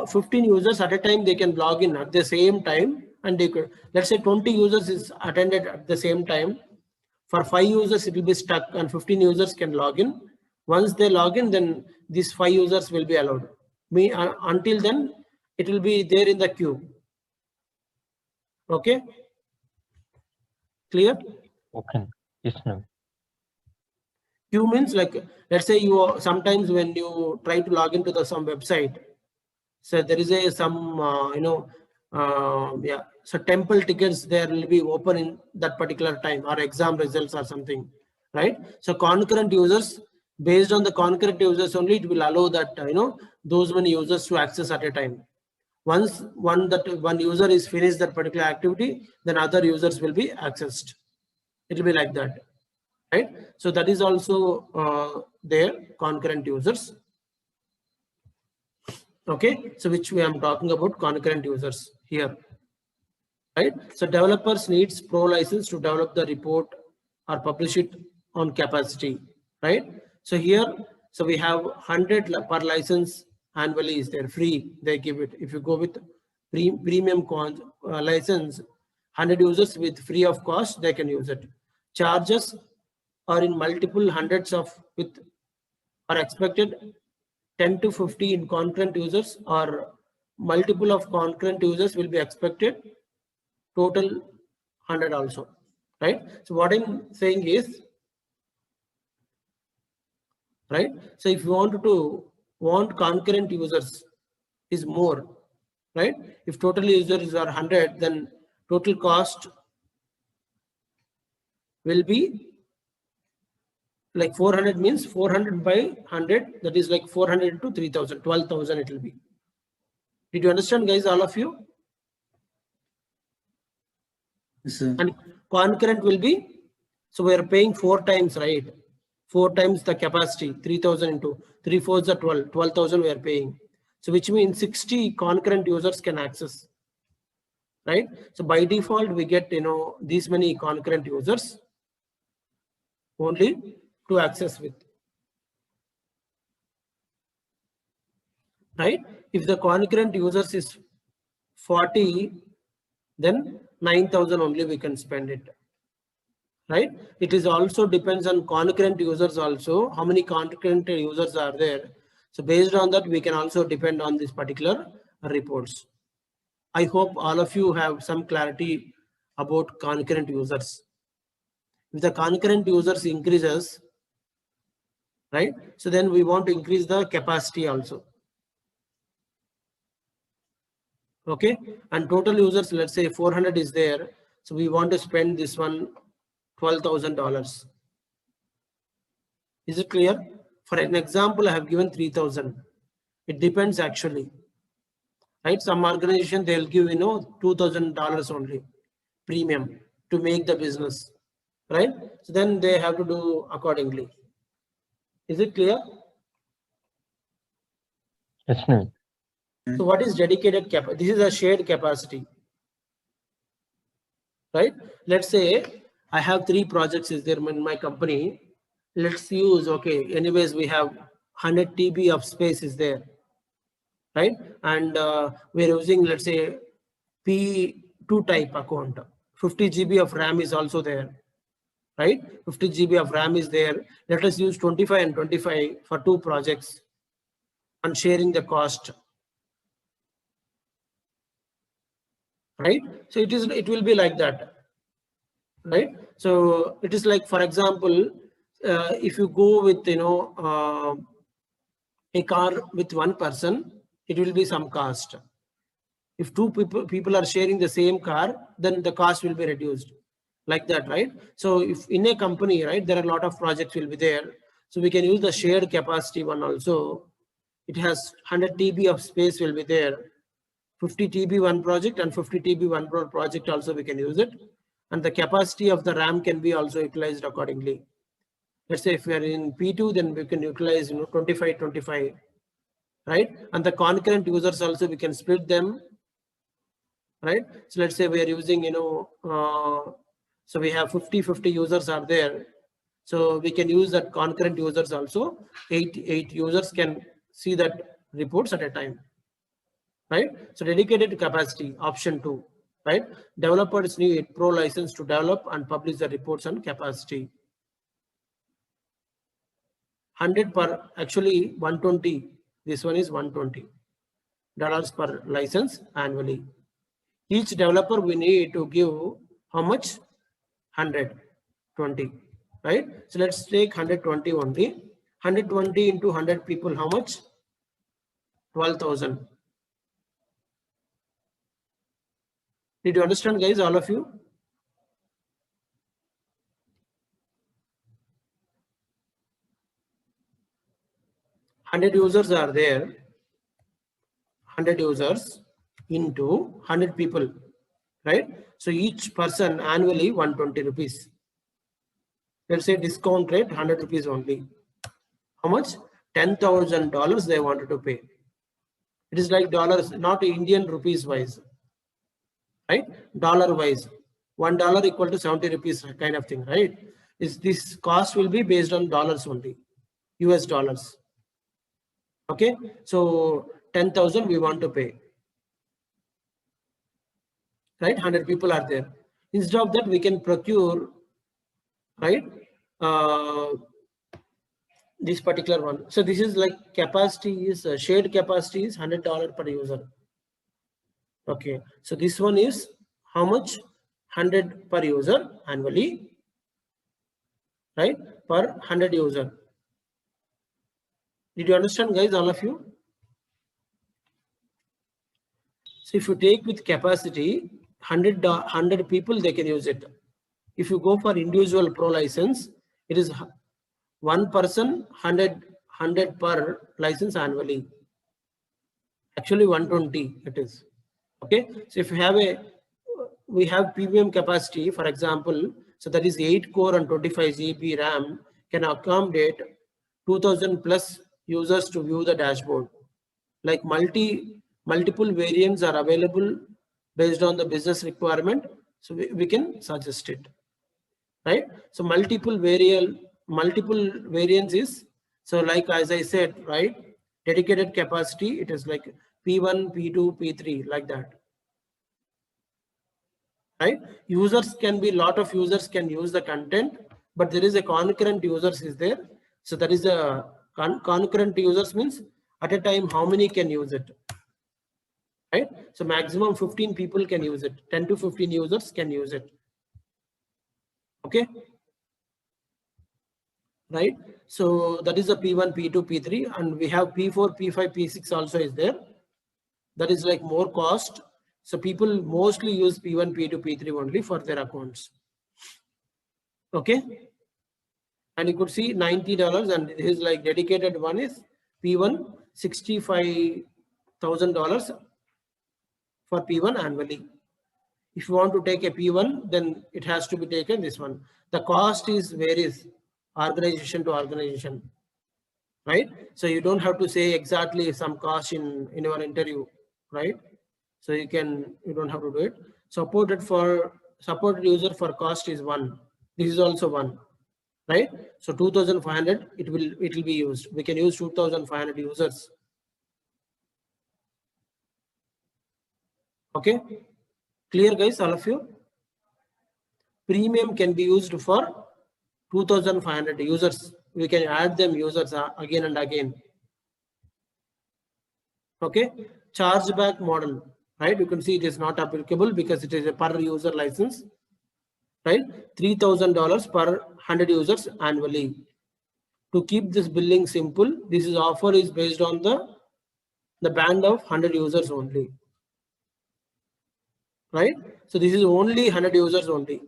15 users at a time, they can log in at the same time, and they could, let's say 20 users is attended at the same time. For 5 users, it will be stuck, and 15 users can log in. Once they log in, then these 5 users will be allowed. Until then, it will be there in the queue. Okay? Clear? Okay. Yes, no. Queue means like, let's say you sometimes when you try to log into some website, so there is some so temple tickets there will be open in that particular time, or exam results or something, right? So concurrent users, based on the concurrent users only, it will allow that those many users to access at a time. Once one user is finished that particular activity, then other users will be accessed. It will be like that, right? So that is also there, concurrent users. Okay, so which we am talking about concurrent users here, right? So developers needs pro license to develop the report or publish it on capacity, right? So here, so we have 100 per license annually is there, free, they give it. If you go with premium license, 100 users with free of cost, they can use it. Charges are in multiple hundreds of with are expected 10 to 50 in concurrent users, or multiple of concurrent users will be expected, total 100 also, right? So what I'm saying is, right? So if you want concurrent users is more, right? If total users are 100, then total cost will be like 400, means 400 by 100, that is like 400 to 3000, 12,000 it will be. Did you understand, guys, all of you? Yes, sir. And concurrent will be, so we are paying 4 times, right? 4 times the capacity, 3000 into 3 4s are 12,000 we are paying. So which means 60 concurrent users can access, right? So by default, we get, these many concurrent users only to access with, right? If the concurrent users is 40, then 9,000 only we can spend it, right? It is also depends on concurrent users also, how many concurrent users are there. So based on that, we can also depend on this particular reports. I hope all of you have some clarity about concurrent users. If the concurrent users increases, right? So then we want to increase the capacity also. Okay, and total users, let's say 400 is there. So we want to spend this one $12,000. Is it clear? For an example, I have given 3,000. It depends actually, right? Some organization, they'll give, $2,000 only premium to make the business, right? So then they have to do accordingly. Is it clear? Yes, no. So what is dedicated capacity? This is a shared capacity, right? Let's say I have 3 projects is there in my company. Let's use, okay, anyways, we have 100 TB of space is there, right? And we're using, let's say, P2 type account. 50 GB of RAM is also there, right? 50 GB of RAM is there. Let us use 25 and 25 for 2 projects and sharing the cost, right? So it will be like that, right? So it is like, for example, if you go with, a car with 1 person, it will be some cost. If 2 people are sharing the same car, then the cost will be reduced, like that, right? So if in a company, right, there are a lot of projects will be there. So we can use the shared capacity one also. It has 100 TB of space will be there. 50 TB one project and 50 TB one project also we can use it. And the capacity of the RAM can be also utilized accordingly. Let's say if we are in P2, then we can utilize 25, right? And the concurrent users also we can split them, right? So let's say we are using, so we have 50 users are there. So we can use that concurrent users also. 8 users can see that reports at a time, right? So dedicated capacity, option 2, right? Developers need pro license to develop and publish the reports on capacity. 100 per, actually 120. This one is $120 per license annually. Each developer we need to give how much? 120, right? So let's take 120 only. 120 into 100 people, how much? 12,000. Did you understand, guys, all of you? $100 users are there. 100 users into 100 people, right? So each person annually 120 rupees. Let's say discount rate 100 rupees only. How much? $10,000 they wanted to pay. It is like dollars, not Indian rupees wise, right? Dollar wise, $1 equal to 70 rupees kind of thing, right? This cost will be based on dollars only, US dollars. Okay, so 10,000 we want to pay, right? 100 people are there. Instead of that, we can procure, right? This particular one. So this is like capacity is shared capacity is $100 per user. Okay, so this one is how much? 100 per user annually, right? Per 100 user. Did you understand, guys, all of you? So if you take with capacity 100 people, they can use it. If you go for individual pro license, it is one person 100 per license annually. Actually 120 it is. Okay, so if you have we have premium capacity, for example, so that is 8 core and 25 GB RAM can accommodate 2000 plus users to view the dashboard. Like multiple variants are available based on the business requirement, so we can suggest it, right? So multiple variants is, so like as I said, right, dedicated capacity, it is like P1, P2, P3, like that, right? Users can be, lot of users can use the content, but there is a concurrent users is there. So that is a concurrent users means at a time how many can use it, right? So maximum 15 people can use it, 10 to 15 users can use it. Okay, right? So that is a P1, P2, P3, and we have P4, P5, P6 also is there. That is like more cost. So people mostly use P1, P2, P3 only for their accounts. Okay, and you could see $90, and this is like dedicated one is P1, $65,000 for P1 annually. If you want to take a P1, then it has to be taken this one. The cost is varies organization to organization, right? So you don't have to say exactly some cost in your interview, right? So you don't have to do it. Supported user for cost is 1. This is also 1, right? So 2,500 it will be used. We can use 2,500 users. Okay, clear, guys, all of you? Premium can be used for 2,500 users. We can add them users again and again. Okay, chargeback model, right? You can see it is not applicable because it is a per user license, right? $3,000 per 100 users annually. To keep this billing simple, this is offer is based on the band of 100 users only, right? So this is only 100 users only.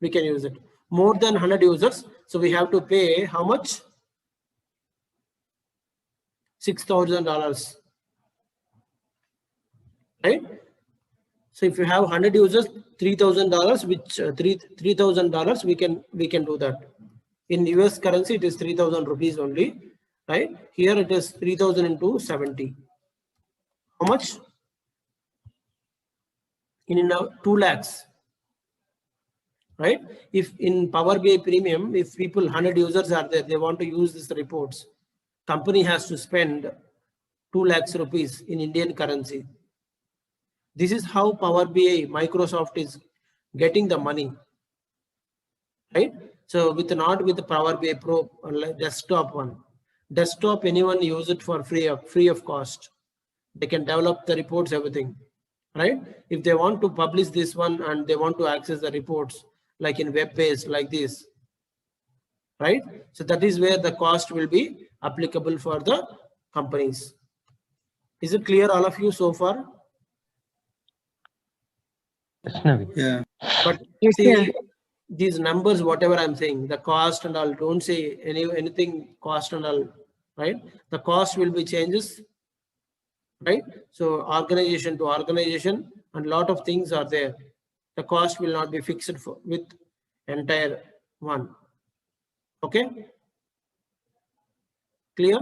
We can use it. More than 100 users, so we have to pay how much? $6,000, right? So if you have 100 users, $3,000, which $3,000 we can do that. In US currency, it is 3,000 rupees only, right? Here it is 3,000 into 70. How much? In 2 lakhs. Right? If in Power BI Premium, if people 100 users are there, they want to use these reports, company has to spend 2 lakhs rupees in Indian currency. This is how Power BI Microsoft is getting the money, right? So not with the Power BI Pro, like desktop one. Desktop, anyone use it for free of cost. They can develop the reports, everything, right? If they want to publish this one and they want to access the reports like in web page like this, right? So that is where the cost will be applicable for the companies. Is it clear, all of you, so far? Yes, Naveen. Yeah. But Yes, see, sir. these numbers, whatever I'm saying, the cost and all, don't say anything cost and all, right? The cost will be changes, right? So organization to organization and lot of things are there. The cost will not be fixed with entire one. Okay? Clear?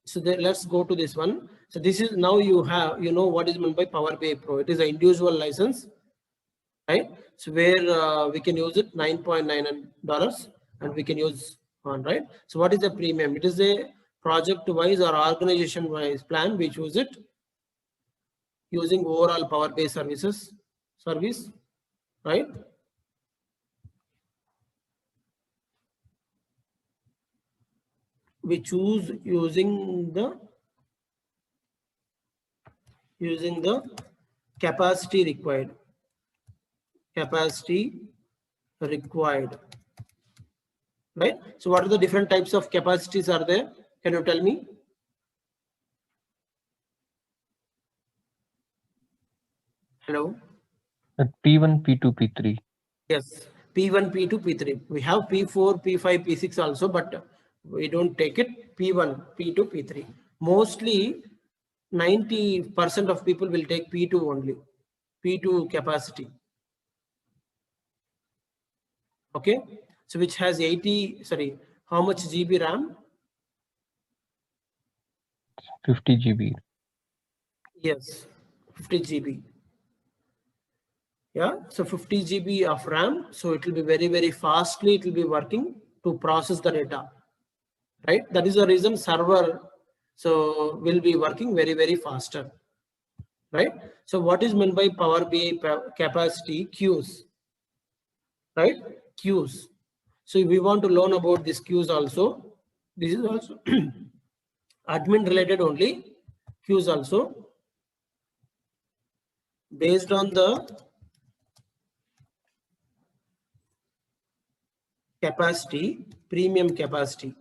So let's go to this one. So this is now you know what is meant by Power BI Pro. It is an individual license, right? So where we can use it $9.99 and we can use one, right? So what is the premium? It is a project wise or organization wise plan. We choose it using overall Power BI service, right? We choose using the capacity required. Right? So what are the different types of capacities are there? Can you tell me? Hello? P1, P2, P3. Yes, P1, P2, P3. We have P4, P5, P6 also, but we don't take it. P1, P2, P3. Mostly 90% of people will take P2 only. P2 capacity. Okay, so which has how much GB RAM? 50 GB. Yes, 50 GB. Yeah, so 50 GB of RAM. So it will be very, very fastly, it will be working to process the data, right? That is the reason server will be working very, very faster, right? So what is meant by Power BI capacity? Queues, right? Queues. So if we want to learn about this queues also, this is also admin related only, queues also based on the capacity, premium capacity,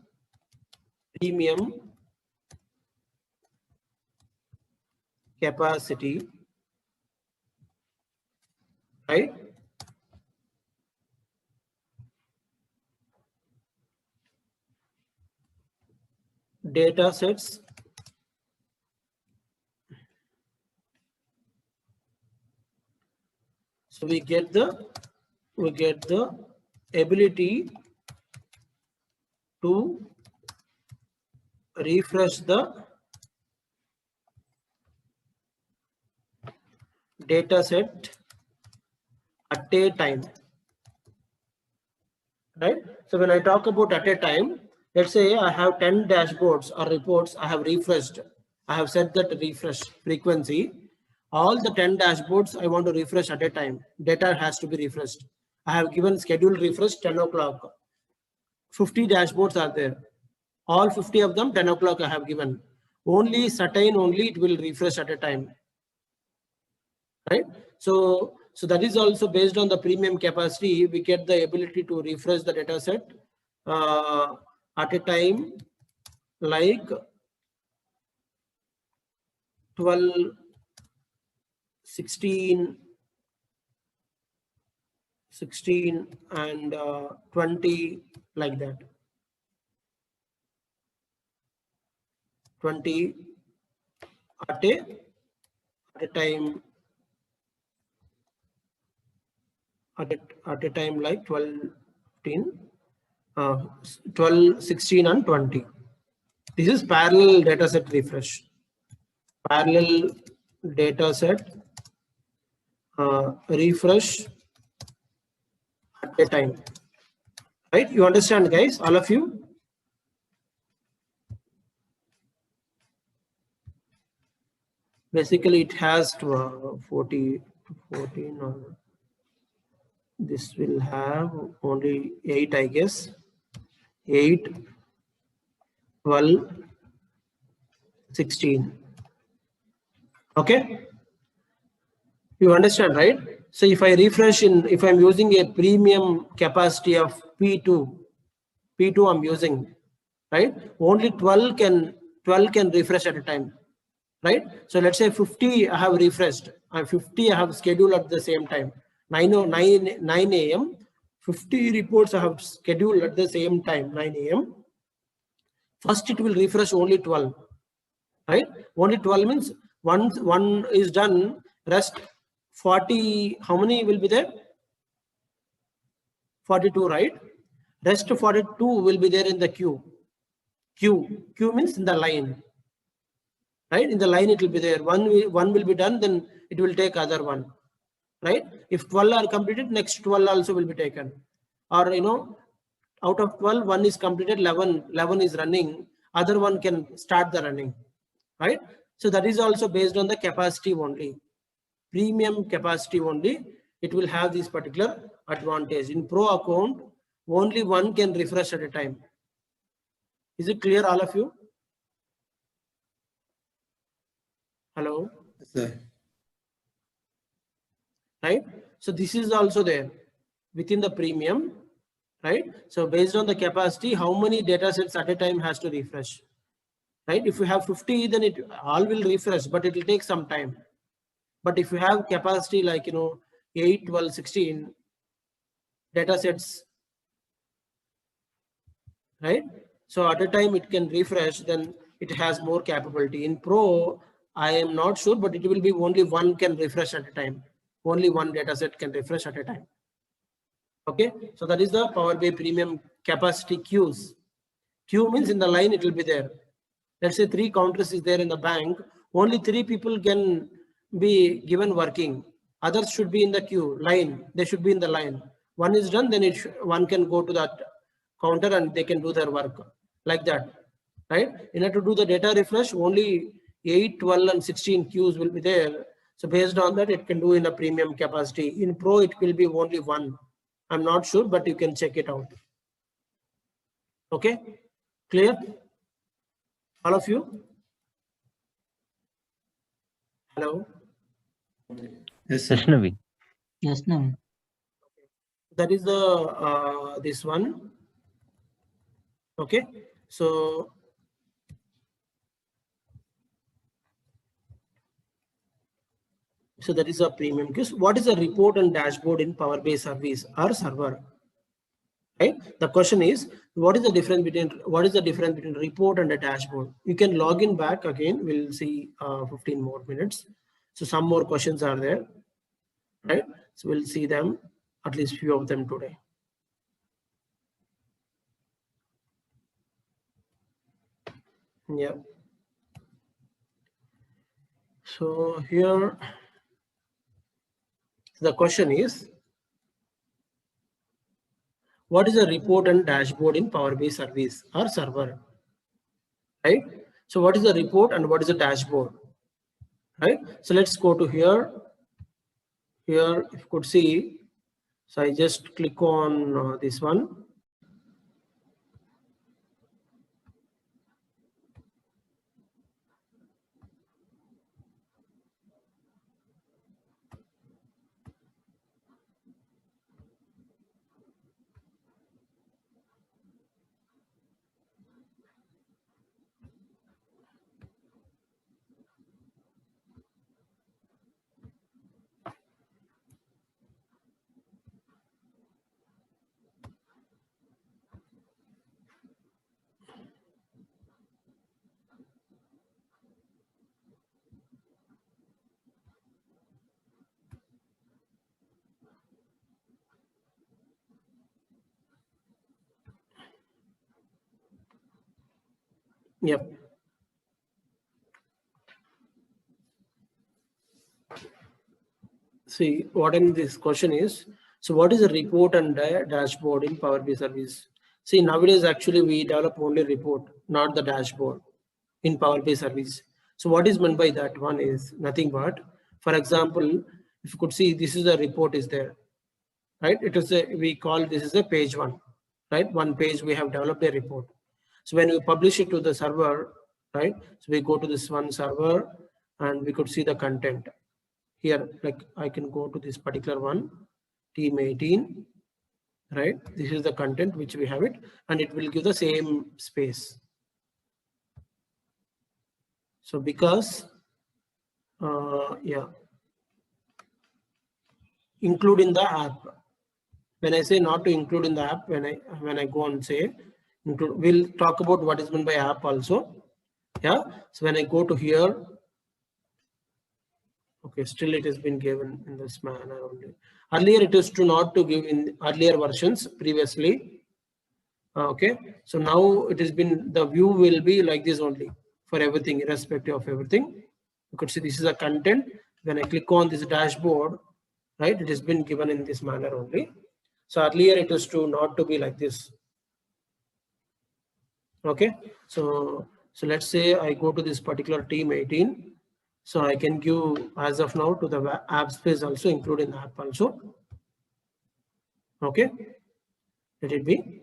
right? Data sets, so we get the ability to refresh the data set at a time, right? So when I talk about at a time, let's say I have 10 dashboards or reports I have refreshed. I have set that refresh frequency. All the 10 dashboards I want to refresh at a time. Data has to be refreshed. I have given scheduled refresh 10 o'clock. 50 dashboards are there. All 50 of them 10 o'clock I have given. Only it will refresh at a time, right? So that is also based on the premium capacity. We get the ability to refresh the data set at a time like 12, 16 and 20, like that. 20 at a time like 12, 15, 12, 16 and 20. This is parallel data set refresh. Parallel data set refresh at a time. Right? You understand, guys, all of you? Basically, it has 40 to 14 or this will have only 8, I guess. 8, 12, 16. Okay. You understand, right? So if I refresh if I'm using a premium capacity of P2 I'm using, right? Only 12 can refresh at a time, right? So let's say 50 I have refreshed, 50 I have scheduled at the same time. 9 a.m. 50 reports I have scheduled at the same time, 9 a.m. First it will refresh only 12, right? Only 12 means once one is done, rest 40, how many will be there? 42, right? Rest 42 will be there in the queue. Queue means in the line, right? In the line it will be there. One will be done, then it will take other one, right? If 12 are completed, next 12 also will be taken. Or, you know, out of 12, one is completed, 11 is running, other one can start the running, right? So that is also based on the capacity only. Premium capacity only, it will have this particular advantage. In Pro account, only one can refresh at a time. Is it clear, all of you? Hello? Yes, sir. Right? So this is also there within the premium, right? So based on the capacity, how many data sets at a time has to refresh, right? If you have 50, then it all will refresh, but it will take some time. But if you have capacity like, you know, 8, 12, 16 data sets, right? So at a time it can refresh, then it has more capability. In Pro, I am not sure, but it will be only one can refresh at a time. Only one data set can refresh at a time. Okay, so that is the Power BI Premium capacity queues. Queue means in the line it will be there. Let's say 3 counters is there in the bank. Only 3 people can be given working. Others should be in the queue line. They should be in the line. One is done, then one can go to that counter and they can do their work like that, right? In order to do the data refresh, only 8, 12, and 16 queues will be there. So based on that, it can do in a premium capacity. In Pro, it will be only one. I'm not sure, but you can check it out. Okay, clear? All of you? Hello? Yes, sir. Yes, Naveen. Yes, Naveen. That is the this one. Okay, so that is a premium. Because what is a report and dashboard in Power BI service or server? Right? The question is, what is the difference between report and a dashboard? You can log in back again. We'll see 15 more minutes. So some more questions are there, right? So we'll see them, at least few of them today. Yeah. So here, the question is, what is a report and dashboard in Power BI service or server? Right? So what is a report and what is a dashboard? Right? So let's go to here. Here, if you could see, so I just click on this one. Yep. See, what in this question is, so what is a report and dashboard in Power BI service? See, nowadays actually we develop only report, not the dashboard in Power BI service. So what is meant by that one is nothing but, for example, if you could see, this is a report is there, right? It is a, we call this is a page one, right? One page we have developed a report. So when we publish it to the server, right? So we go to this one server and we could see the content here. Like I can go to this particular one, team 18, right? This is the content which we have it, and it will give the same space. So because, yeah, include in the app. When I say not to include in the app, when I go and say include, we'll talk about what is meant by app also. Yeah. So when I go to here, okay, still it has been given in this manner only. Earlier it is to not to give in earlier versions previously. Okay. So now it has been, the view will be like this only for everything, irrespective of everything. You could see this is a content. When I click on this dashboard, right, it has been given in this manner only. So earlier it was to not to be like this. Okay, so let's say I go to this particular team 18. So I can give as of now to the app space also, including the app also. Okay, let it be.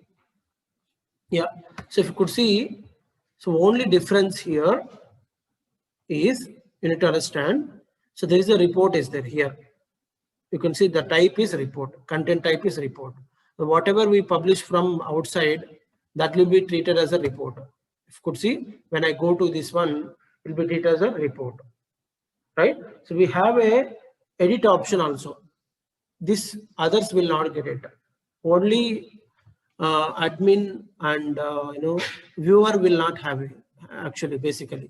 Yeah, so if you could see, so only difference here is you need to understand. So there is a report is there here. You can see the type is report, content type is report. So whatever we publish from outside, that will be treated as a report. If you could see, when I go to this one, it will be treated as a report, right? So we have a edit option also. This others will not get it. Only admin and viewer will not have it. Actually, basically,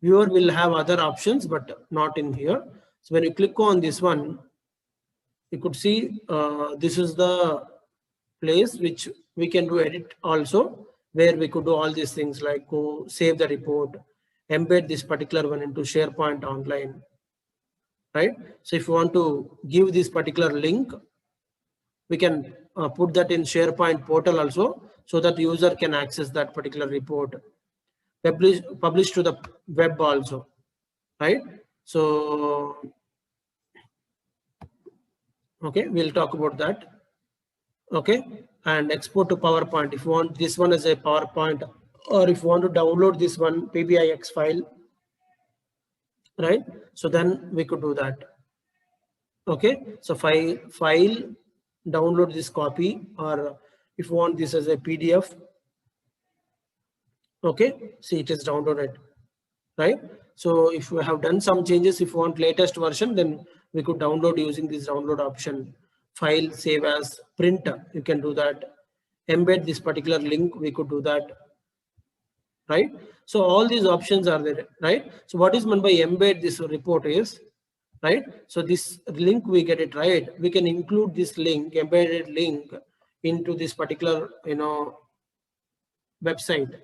viewer will have other options, but not in here. So when you click on this one, you could see this is the place which we can do edit also, where we could do all these things like go save the report, embed this particular one into SharePoint Online, right? So if you want to give this particular link, we can put that in SharePoint portal also, so that user can access that particular report. Publish to the web also, right? So okay, we'll talk about that. Okay, and export to PowerPoint. If you want this one as a PowerPoint, or if you want to download this one PBIX file, right? So then we could do that. Okay, so file, download this copy, or if you want this as a PDF, okay, see it is downloaded, right? So if you have done some changes, if you want latest version, then we could download using this download option. File, save as, print, you can do that. Embed this particular link, we could do that, right? So all these options are there, right? So what is meant by embed this report is, right? So this link, we get it right. We can include this link, embedded link, into this particular, website,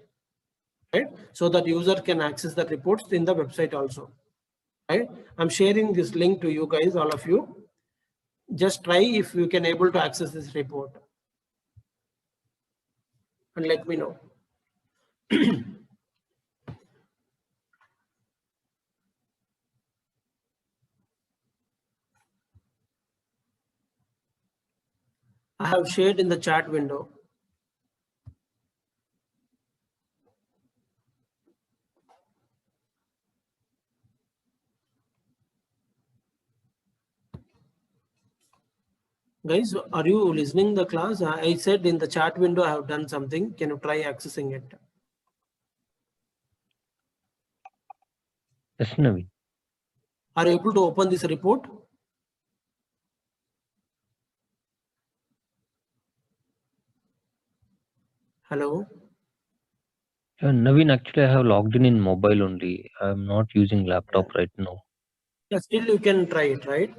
right? So that user can access the reports in the website also, right? I'm sharing this link to you guys, all of you. Just try if you can able to access this report, and let me know. I have shared in the chat window. Guys, are you listening the class? I said in the chat window I have done something. Can you try accessing it? Yes, Naveen. Are you able to open this report? Hello? Naveen, actually, I have logged in mobile only. I'm not using laptop right now. Yeah, still you can try it, right?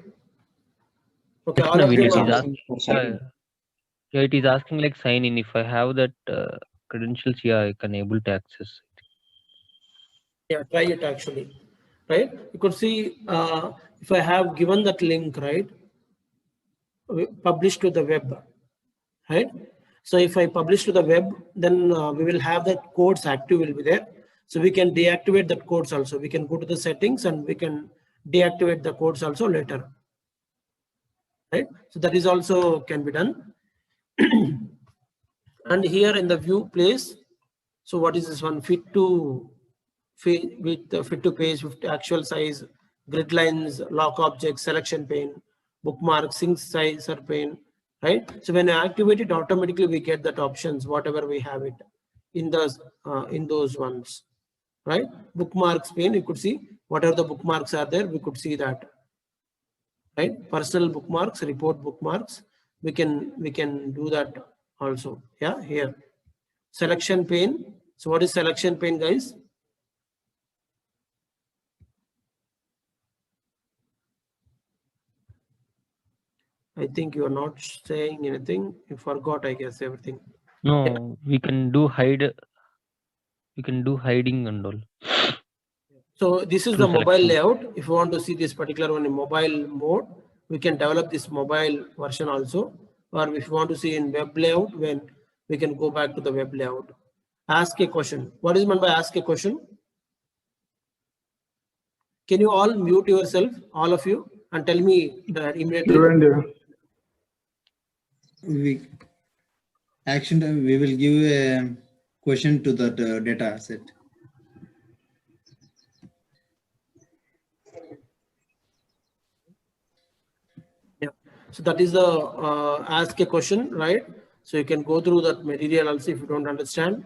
Okay, Yes, all of Naveen, them it is are. asking. Yeah, it is asking like sign in. If I have that credentials, yeah, I can able to access it. Yeah, try it actually, right? You could see if I have given that link, right? Publish to the web, right? So if I publish to the web, then we will have that codes active will be there. So we can deactivate that codes also. We can go to the settings and we can deactivate the codes also later. right? So that is also can be done. And here in the view place, so what is this one? Fit to page, actual size, grid lines, lock objects, selection pane, bookmark, sync size or pane, right? So when I activate it, automatically we get that options, whatever we have it in those ones, right? Bookmarks pane, you could see whatever the bookmarks are there, we could see that, right? Personal bookmarks, report bookmarks, we can do that also. Yeah, here selection pane. So what is selection pane, guys? I think you are not saying anything. You forgot, I guess, everything. No, we can do hide. We can do hiding and all. So this is Through the mobile selection. layout. If you want to see this particular one in mobile mode, we can develop this mobile version also. Or if you want to see in web layout, when we can go back to the web layout. Ask a question. What is meant by ask a question? Can you all mute yourself, all of you, and tell me that immediately? We action time, we will give a question to that data set. Yeah. So that is the ask a question, right? So you can go through that material also if you don't understand.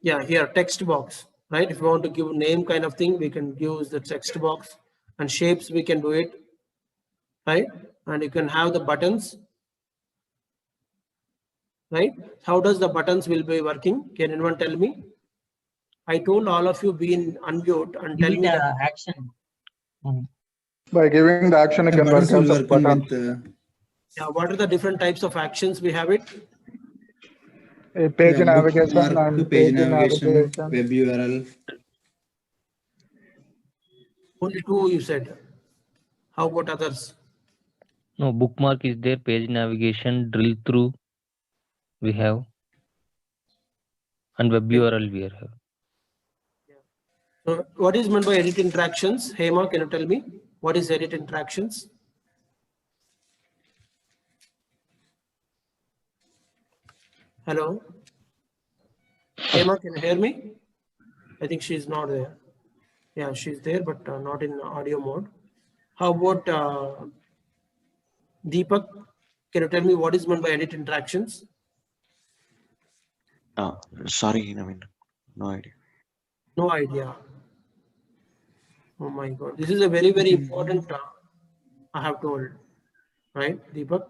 Yeah, here text box, right? If you want to give name kind of thing, we can use the text box, and shapes we can do it, right? And you can have the buttons, right? How does the buttons will be working? Can anyone tell me? I told all of you be in unmute and tell Give me it that. action. By giving the action, you can work Buttons will as a work on button. with Yeah, what are the different types of actions we have it? A page navigation bookmark, and page navigation, web URL. Only two you said. How about others? No, bookmark is there. Page navigation, drill through. We have. And web URL we have. So what is meant by edit interactions? Hema, can you tell me what is edit interactions? Hello? Hema, can you hear me? I think she's not there. Yeah, she's there, but not in audio mode. How about Deepak? Can you tell me what is meant by edit interactions? Sorry, I mean, no idea. No idea. Oh my God, this is a very, very important. I have told, right, Deepak?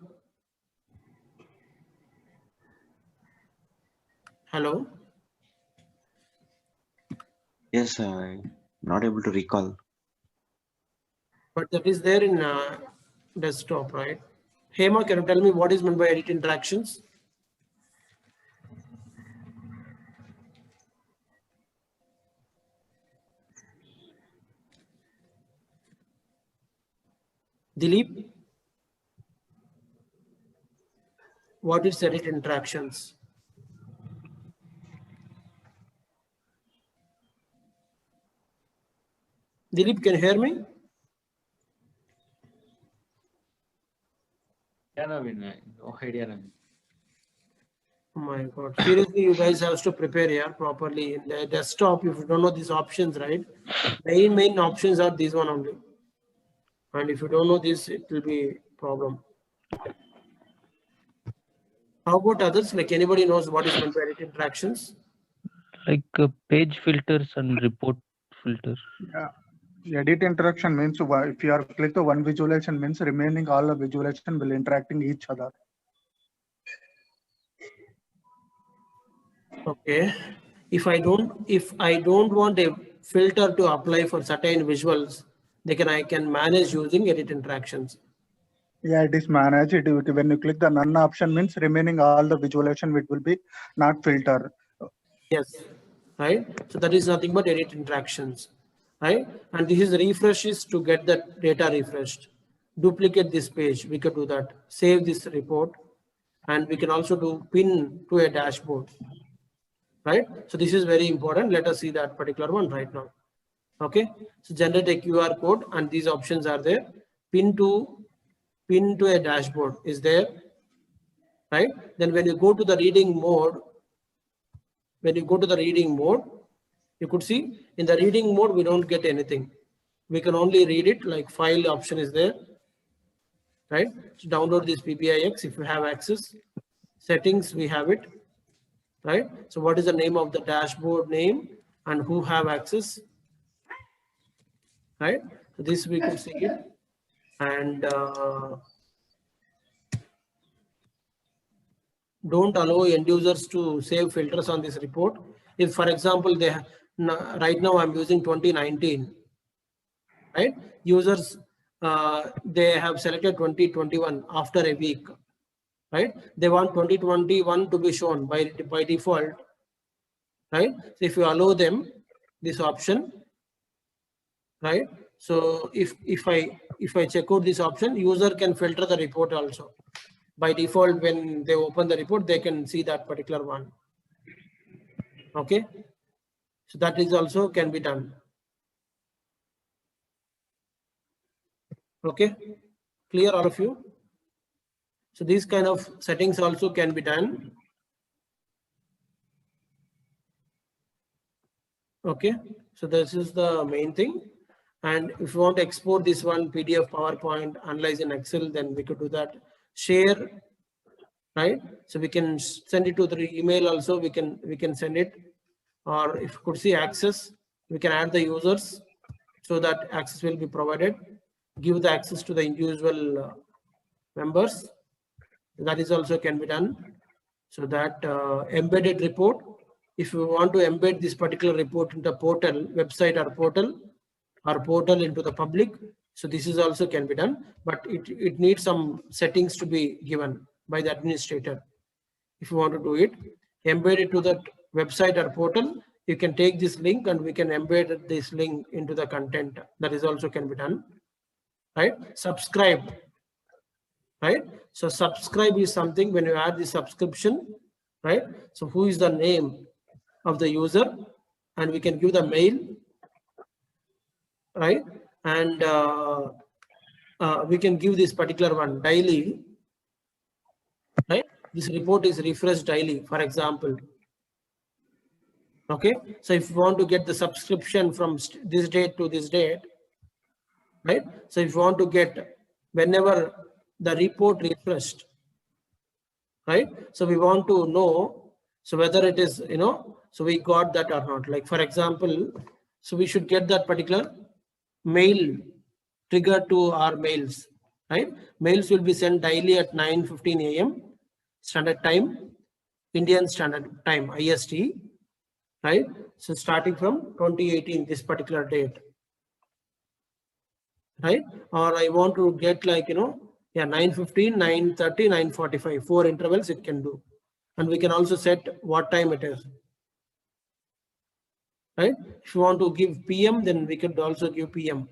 Hello. Yes, I'm not able to recall. But that is there in desktop, right? Hema, can you tell me what is meant by edit interactions? Dilip, what is edit interactions? Dilip, can you hear me? Yeah, Naveen, no idea, Naveen. Oh my God, seriously, you guys have to prepare here properly in the desktop. If you don't know these options, right? Main options are these one only. And if you don't know this, it will be problem. How about others? Like anybody knows what is meant by edit interactions? Like page filters and report filters. Yeah. Edit interaction means if you are click the one visualization means remaining all the visualization will interacting each other. Okay. If I don't want a filter to apply for certain visuals, I can manage using edit interactions. Yeah, it is managed. When you click the none option means remaining all the visualization it will be not filter. Yes, right. So that is nothing but edit interactions, right? And this is refreshes to get the data refreshed. Duplicate this page, we could do that. Save this report, and we can also do pin to a dashboard, right? So this is very important. Let us see that particular one right now. Okay, so generate a QR code, and these options are there. Pin to pin to a dashboard is there, right? Then when you go to the reading mode, you could see in the reading mode, we don't get anything. We can only read it, like file option is there, right? So download this PBIX if you have access. Settings, we have it, right? So what is the name of the dashboard name and who have access, right? So this we could see it. And don't allow end users to save filters on this report. If, for example, they right now I'm using 2019, right? Users, they have selected 2021 after a week, right? They want 2021 to be shown by default, right? So if you allow them this option, right? So if I check out this option, user can filter the report also. By default, when they open the report, they can see that particular one. Okay, so that is also can be done. Okay, clear all of you? So these kind of settings also can be done. Okay, so this is the main thing. And if you want to export this one PDF, PowerPoint, analyze in Excel, then we could do that. Share, right? So we can send it to the email also. We can send it, or if you could see access, we can add the users so that access will be provided. Give the access to the individual members. That is also can be done. So that embedded report, if you want to embed this particular report into portal, website or portal into the public, so this is also can be done, but it needs some settings to be given by the administrator. If you want to do it, embed it to that website or portal, you can take this link and we can embed this link into the content. That is also can be done, right? Subscribe, right? So subscribe is something when you add the subscription, right? So who is the name of the user, and we can give the mail, right? And we can give this particular one daily, right? This report is refreshed daily, for example. Okay, so if you want to get the subscription from this date to this date, right? So if you want to get whenever the report refreshed, right? So we want to know, so whether it is, so we got that or not. Like for example, so we should get that particular mail triggered to our mails, right? Mails will be sent daily at 9:15 a.m. Standard Time, Indian Standard Time, IST, right? So starting from 2018, this particular date, right? Or I want to get like, 9:15, 9:30, 9:45, 4 intervals it can do. And we can also set what time it is, right? If you want to give PM, then we could also give PM,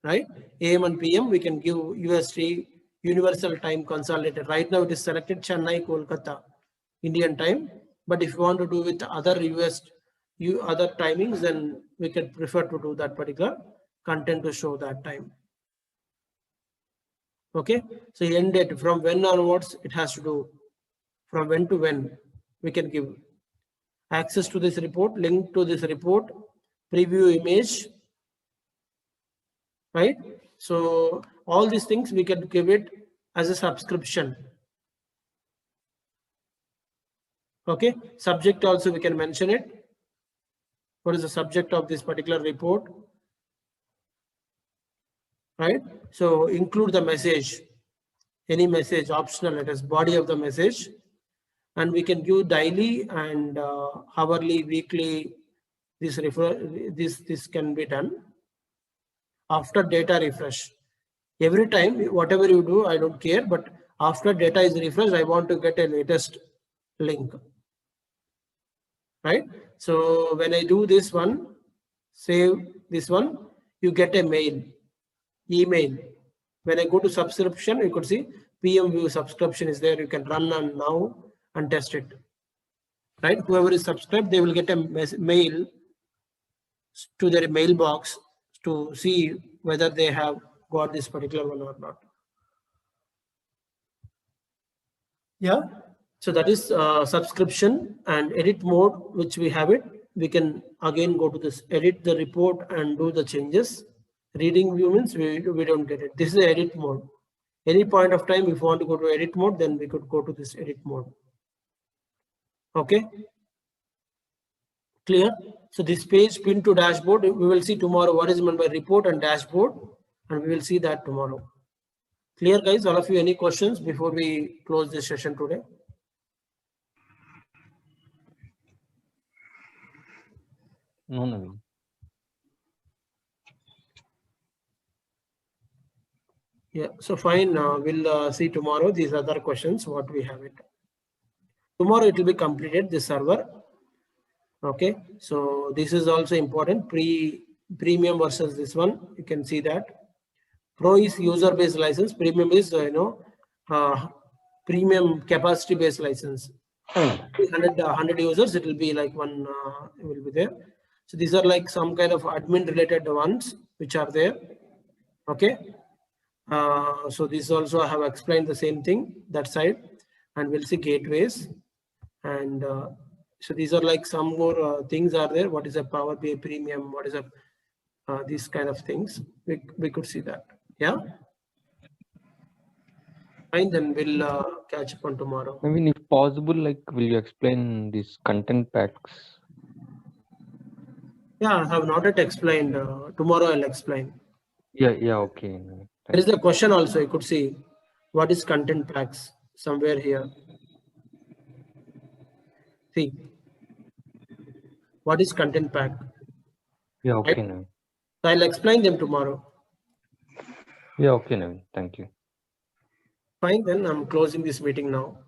right? AM and PM, we can give UST, Universal Time Consolidated. Right now it is selected Chennai, Kolkata, Indian time. But if you want to do with other other timings, then we can prefer to do that particular content to show that time. Okay, so end date, from when onwards it has to do, from when to when we can give access to this report, link to this report, preview image, right? So all these things we can give it as a subscription. Okay, subject also we can mention it. What is the subject of this particular report? Right, so include the message, any message, optional, it is body of the message, and we can give daily and hourly, weekly. This can be done after data refresh. Every time, whatever you do, I don't care, but after data is refreshed, I want to get a latest link, right? So when I do this one, save this one, you get a mail. Email. When I go to subscription, you could see PM view subscription is there. You can run on now and test it, right? Whoever is subscribed, they will get a mail to their mailbox to see whether they have got this particular one or not. Yeah. So that is subscription and edit mode, which we have it. We can again go to this edit the report and do the changes. Reading view means we don't get it. This is edit mode. Any point of time, if you want to go to edit mode, then we could go to this edit mode. Okay. Clear? So this page pinned to dashboard, we will see tomorrow what is meant by report and dashboard, and we will see that tomorrow. Clear, guys? All of you, any questions before we close this session today? No, Naveen. Yeah, so fine. We'll see tomorrow these other questions, what we have it. Tomorrow it will be completed, this server. Okay, so this is also important. Premium versus this one, you can see that. Pro is user-based license. Premium is, premium capacity-based license. 100 users, it will be like one, it will be there. So these are like some kind of admin-related ones which are there. Okay. So this also I have explained the same thing that side, and we'll see gateways. And so these are like some more things are there. What is a Power BI Premium? What is a these kind of things? We could see that. Yeah. Fine, then we'll catch up on tomorrow. I mean, if possible, like, will you explain these content packs? Yeah, I have not yet explained. Tomorrow I'll explain. Yeah, okay. There is a question also. You could see what is content packs somewhere here. See, what is content pack? Yeah, okay, Right? Naveen. So I'll explain them tomorrow. Yeah, okay, Naveen. Thank you. Fine, then I'm closing this meeting now.